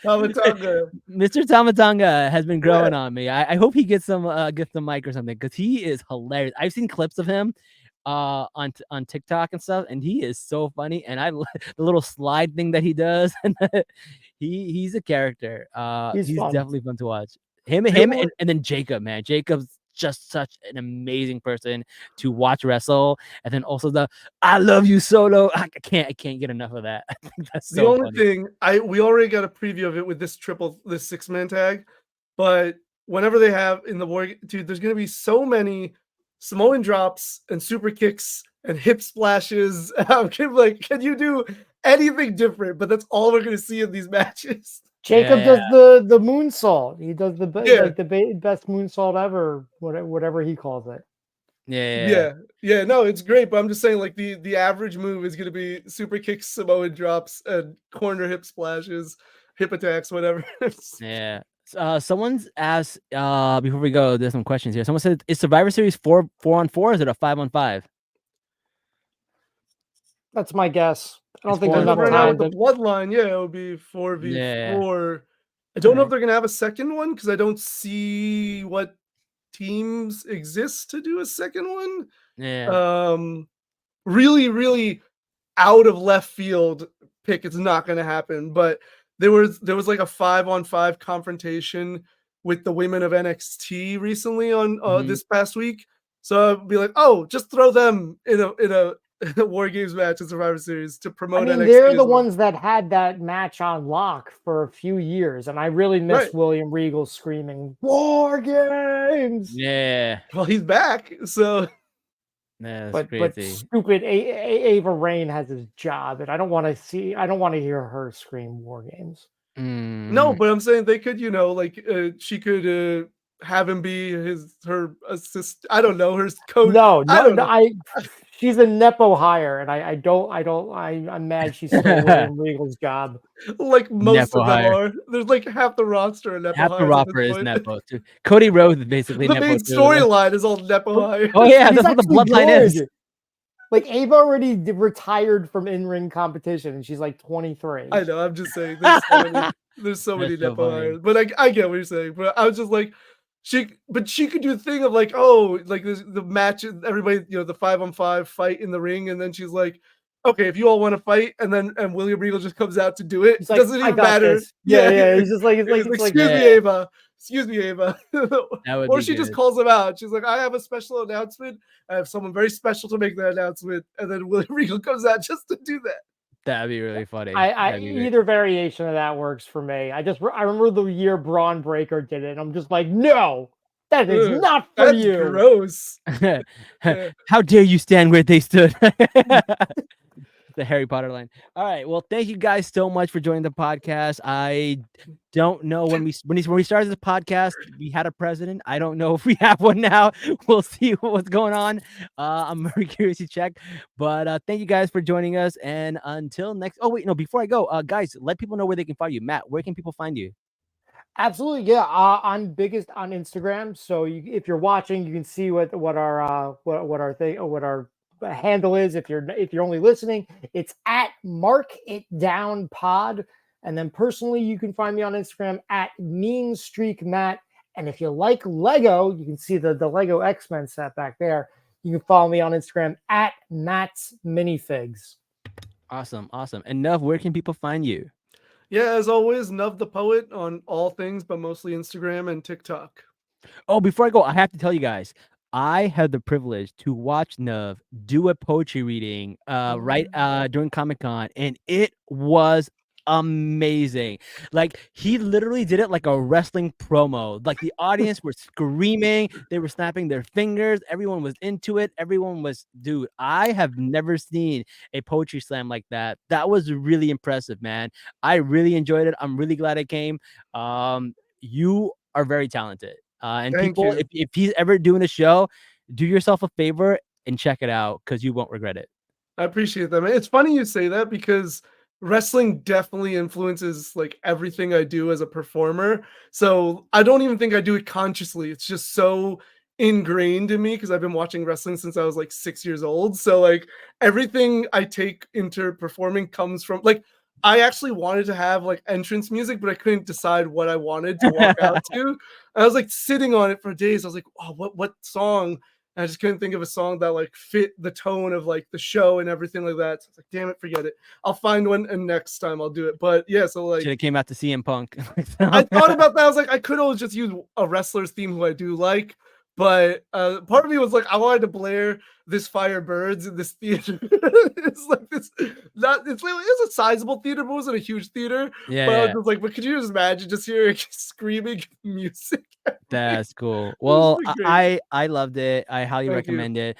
S5: Tamatanga.
S3: Mr. Tamatanga has been growing on me. I hope he gets some mic or something because he is hilarious. I've seen clips of him on TikTok and stuff, and he is so funny. And the little slide thing that he does, and he's a character.
S4: He's
S3: He's
S4: fun.
S3: definitely fun to watch. Him
S5: The only
S3: and then Jacob, man. Jacob's just such an amazing person to watch wrestle. And then also the I love you solo. I can't get enough of that. I think that's
S5: the
S3: so
S5: only
S3: funny.
S5: thing we already got a preview of it with this 6-man tag, but whenever they have in the war, dude, there's gonna be so many Samoan drops and super kicks and hip splashes. I'm like, can you do anything different? But that's all we're gonna see in these matches.
S4: Jacob
S3: Yeah,
S4: does the moonsault. He does
S5: Yeah,
S4: best moonsault ever, whatever he calls it.
S3: yeah.
S5: yeah. No, it's great, but I'm just saying, like the average move is gonna be super kicks, Samoan drops, and corner hip splashes, hip attacks, whatever.
S3: Yeah. Someone's asked before we go, there's some questions here. Someone said, is Survivor Series 4-on-4 or is it a 5-on-5?
S4: That's my guess. I
S3: It's
S4: don't think
S3: four
S4: there's
S3: on
S5: As of
S4: enough
S5: right now
S3: four.
S5: with
S4: time
S5: the
S4: to.
S5: bloodline, yeah, it would be
S3: Yeah.
S5: 4v4. I
S3: All
S5: don't know if
S3: right.
S5: they're gonna have a second one because I don't see what teams exist to do a second one.
S3: Yeah.
S5: Really, really out of left field pick. It's not gonna happen. But there was like a 5-on-5 confrontation with the women of NXT recently on
S3: Mhm.
S5: this past week. So I'd be like, oh, just throw them in a War Games match in Survivor Series to
S4: I
S5: promote
S4: mean, they're
S5: NXT
S4: the
S5: as well.
S4: ones that had that match on lock for a few years, and I really
S5: Right.
S4: miss William Regal screaming "War Games."
S3: Yeah.
S5: Well, he's back. So
S3: That's
S4: But
S3: crazy.
S4: stupid Ava Rain has his job, and I don't want to see. I don't want to hear her scream "War Games."
S5: no,
S3: Mm.
S5: but I'm saying they could, like she could have him be her assist. I don't know, her coach.
S4: No,
S5: I
S4: no,
S5: don't
S4: no.
S5: know.
S4: She's a nepo hire, and I'm mad she stole William Regal's job.
S5: Like most
S3: Nepo
S5: of them
S3: hire.
S5: are. There's like half the roster are Nepo
S3: Half the
S5: hires at this
S3: roster is
S5: point.
S3: Nepo too. Cody Rhodes is basically
S5: The
S3: Nepo
S5: main
S3: too.
S5: storyline is all Nepo hires.
S3: Oh yeah,
S4: He's
S3: that's what the
S4: actually
S3: bloodline is.
S4: good. Like Ava already retired from in-ring competition, and she's like 23.
S5: I know. I'm just saying. There's so many
S3: That's so
S5: Nepo
S3: funny.
S5: hires. But I get what you're saying. But I was just like, she could do the thing of like, oh, like the match, everybody, the 5-on-5 fight in the ring, and then she's like, okay, if you all want to fight, and William Regal just comes out to do it,
S4: He's like,
S5: doesn't
S4: I
S5: even
S4: got
S5: matter.
S4: this. Yeah,
S5: Yeah,
S4: yeah. He's just like,
S5: he's like,
S4: it's like,
S5: excuse
S3: Yeah,
S5: me, Ava. Excuse me, Ava.
S3: that would
S5: Or
S3: be
S5: she just
S3: good.
S5: calls him out. She's like, I have a special announcement. I have someone very special to make that announcement. And then William Regal comes out just to do that.
S3: That'd be really funny. That'd be great.
S4: either variation of that works for me. I remember the year Braun Breaker did it. And I'm just like, no, that is
S5: Ugh,
S4: not for
S5: that's
S4: you.
S5: gross. Yeah.
S3: How dare you stand where they stood? The Harry Potter line. All right. Well, thank you guys so much for joining the podcast. I don't know when we started this podcast, we had a president. I don't know if we have one now. We'll see what's going on. I'm very curious to check. But thank you guys for joining us. And until next. Oh wait, no. Before I go, guys, let people know where they can find you. Matt, where can people find you?
S4: Absolutely, yeah. I'm biggest on Instagram, so if you're watching, you can see what our what our thing what our handle is. If you're only listening, it's at Mark It Down Pod, and then personally, you can find me on Instagram at Mean Streak Matt. And if you like Lego, you can see the Lego X-Men set back there. You can follow me on Instagram at Matt's Minifigs.
S3: Awesome. And Nuv, where can people find you?
S5: Yeah, as always, Nuv the Poet on all things, but mostly Instagram and TikTok.
S3: Oh, before I go, I have to tell you guys, I had the privilege to watch Nuv do a poetry reading right during Comic-Con, and it was amazing. Like, he literally did it like a wrestling promo. Like, the audience were screaming, they were snapping their fingers, everyone was into it. Everyone was, dude, I have never seen a poetry slam like that. That was really impressive, man. I really enjoyed it. I'm really glad I came. You are very talented. And
S5: Thank
S3: people,
S5: you.
S3: if he's ever doing a show, do yourself a favor and check it out because you won't regret it.
S5: I appreciate that, man. It's funny you say that because wrestling definitely influences like everything I do as a performer. So I don't even think I do it consciously. It's just so ingrained in me because I've been watching wrestling since I was like 6 years old. So like everything I take into performing comes from like I actually wanted to have like entrance music, but I couldn't decide what I wanted to walk out to. I was like sitting on it for days. I was like, oh, what song? And I just couldn't think of a song that like fit the tone of like the show and everything like that. So I was like, damn it, forget it. I'll find one and next time I'll do it. But yeah, so like
S3: Should have came out to CM Punk.
S5: I thought about that. I was like, I could always just use a wrestler's theme who I do like. But part of me was like, I wanted to blare this Firebirds in this theater. It's like this, not it's a sizable theater, but it wasn't a huge theater.
S3: Yeah,
S5: But I was
S3: yeah.
S5: just like, but could you just imagine just hearing screaming music?
S3: That's cool.
S5: It was
S3: Well,
S5: like great.
S3: I loved it. I highly
S5: Thank you.
S3: recommend it.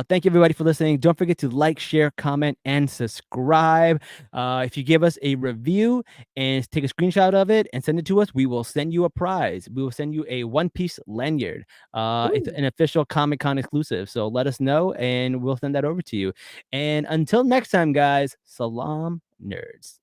S3: Thank you everybody for listening. Don't forget to like, share, comment, and subscribe. If you give us a review and take a screenshot of it and send it to us, we will send you a prize. We will send you a One Piece lanyard. It's
S5: Ooh.
S3: an official Comic Con exclusive. So let us know and we'll send that over to you. And until next time, guys, Salaam nerds.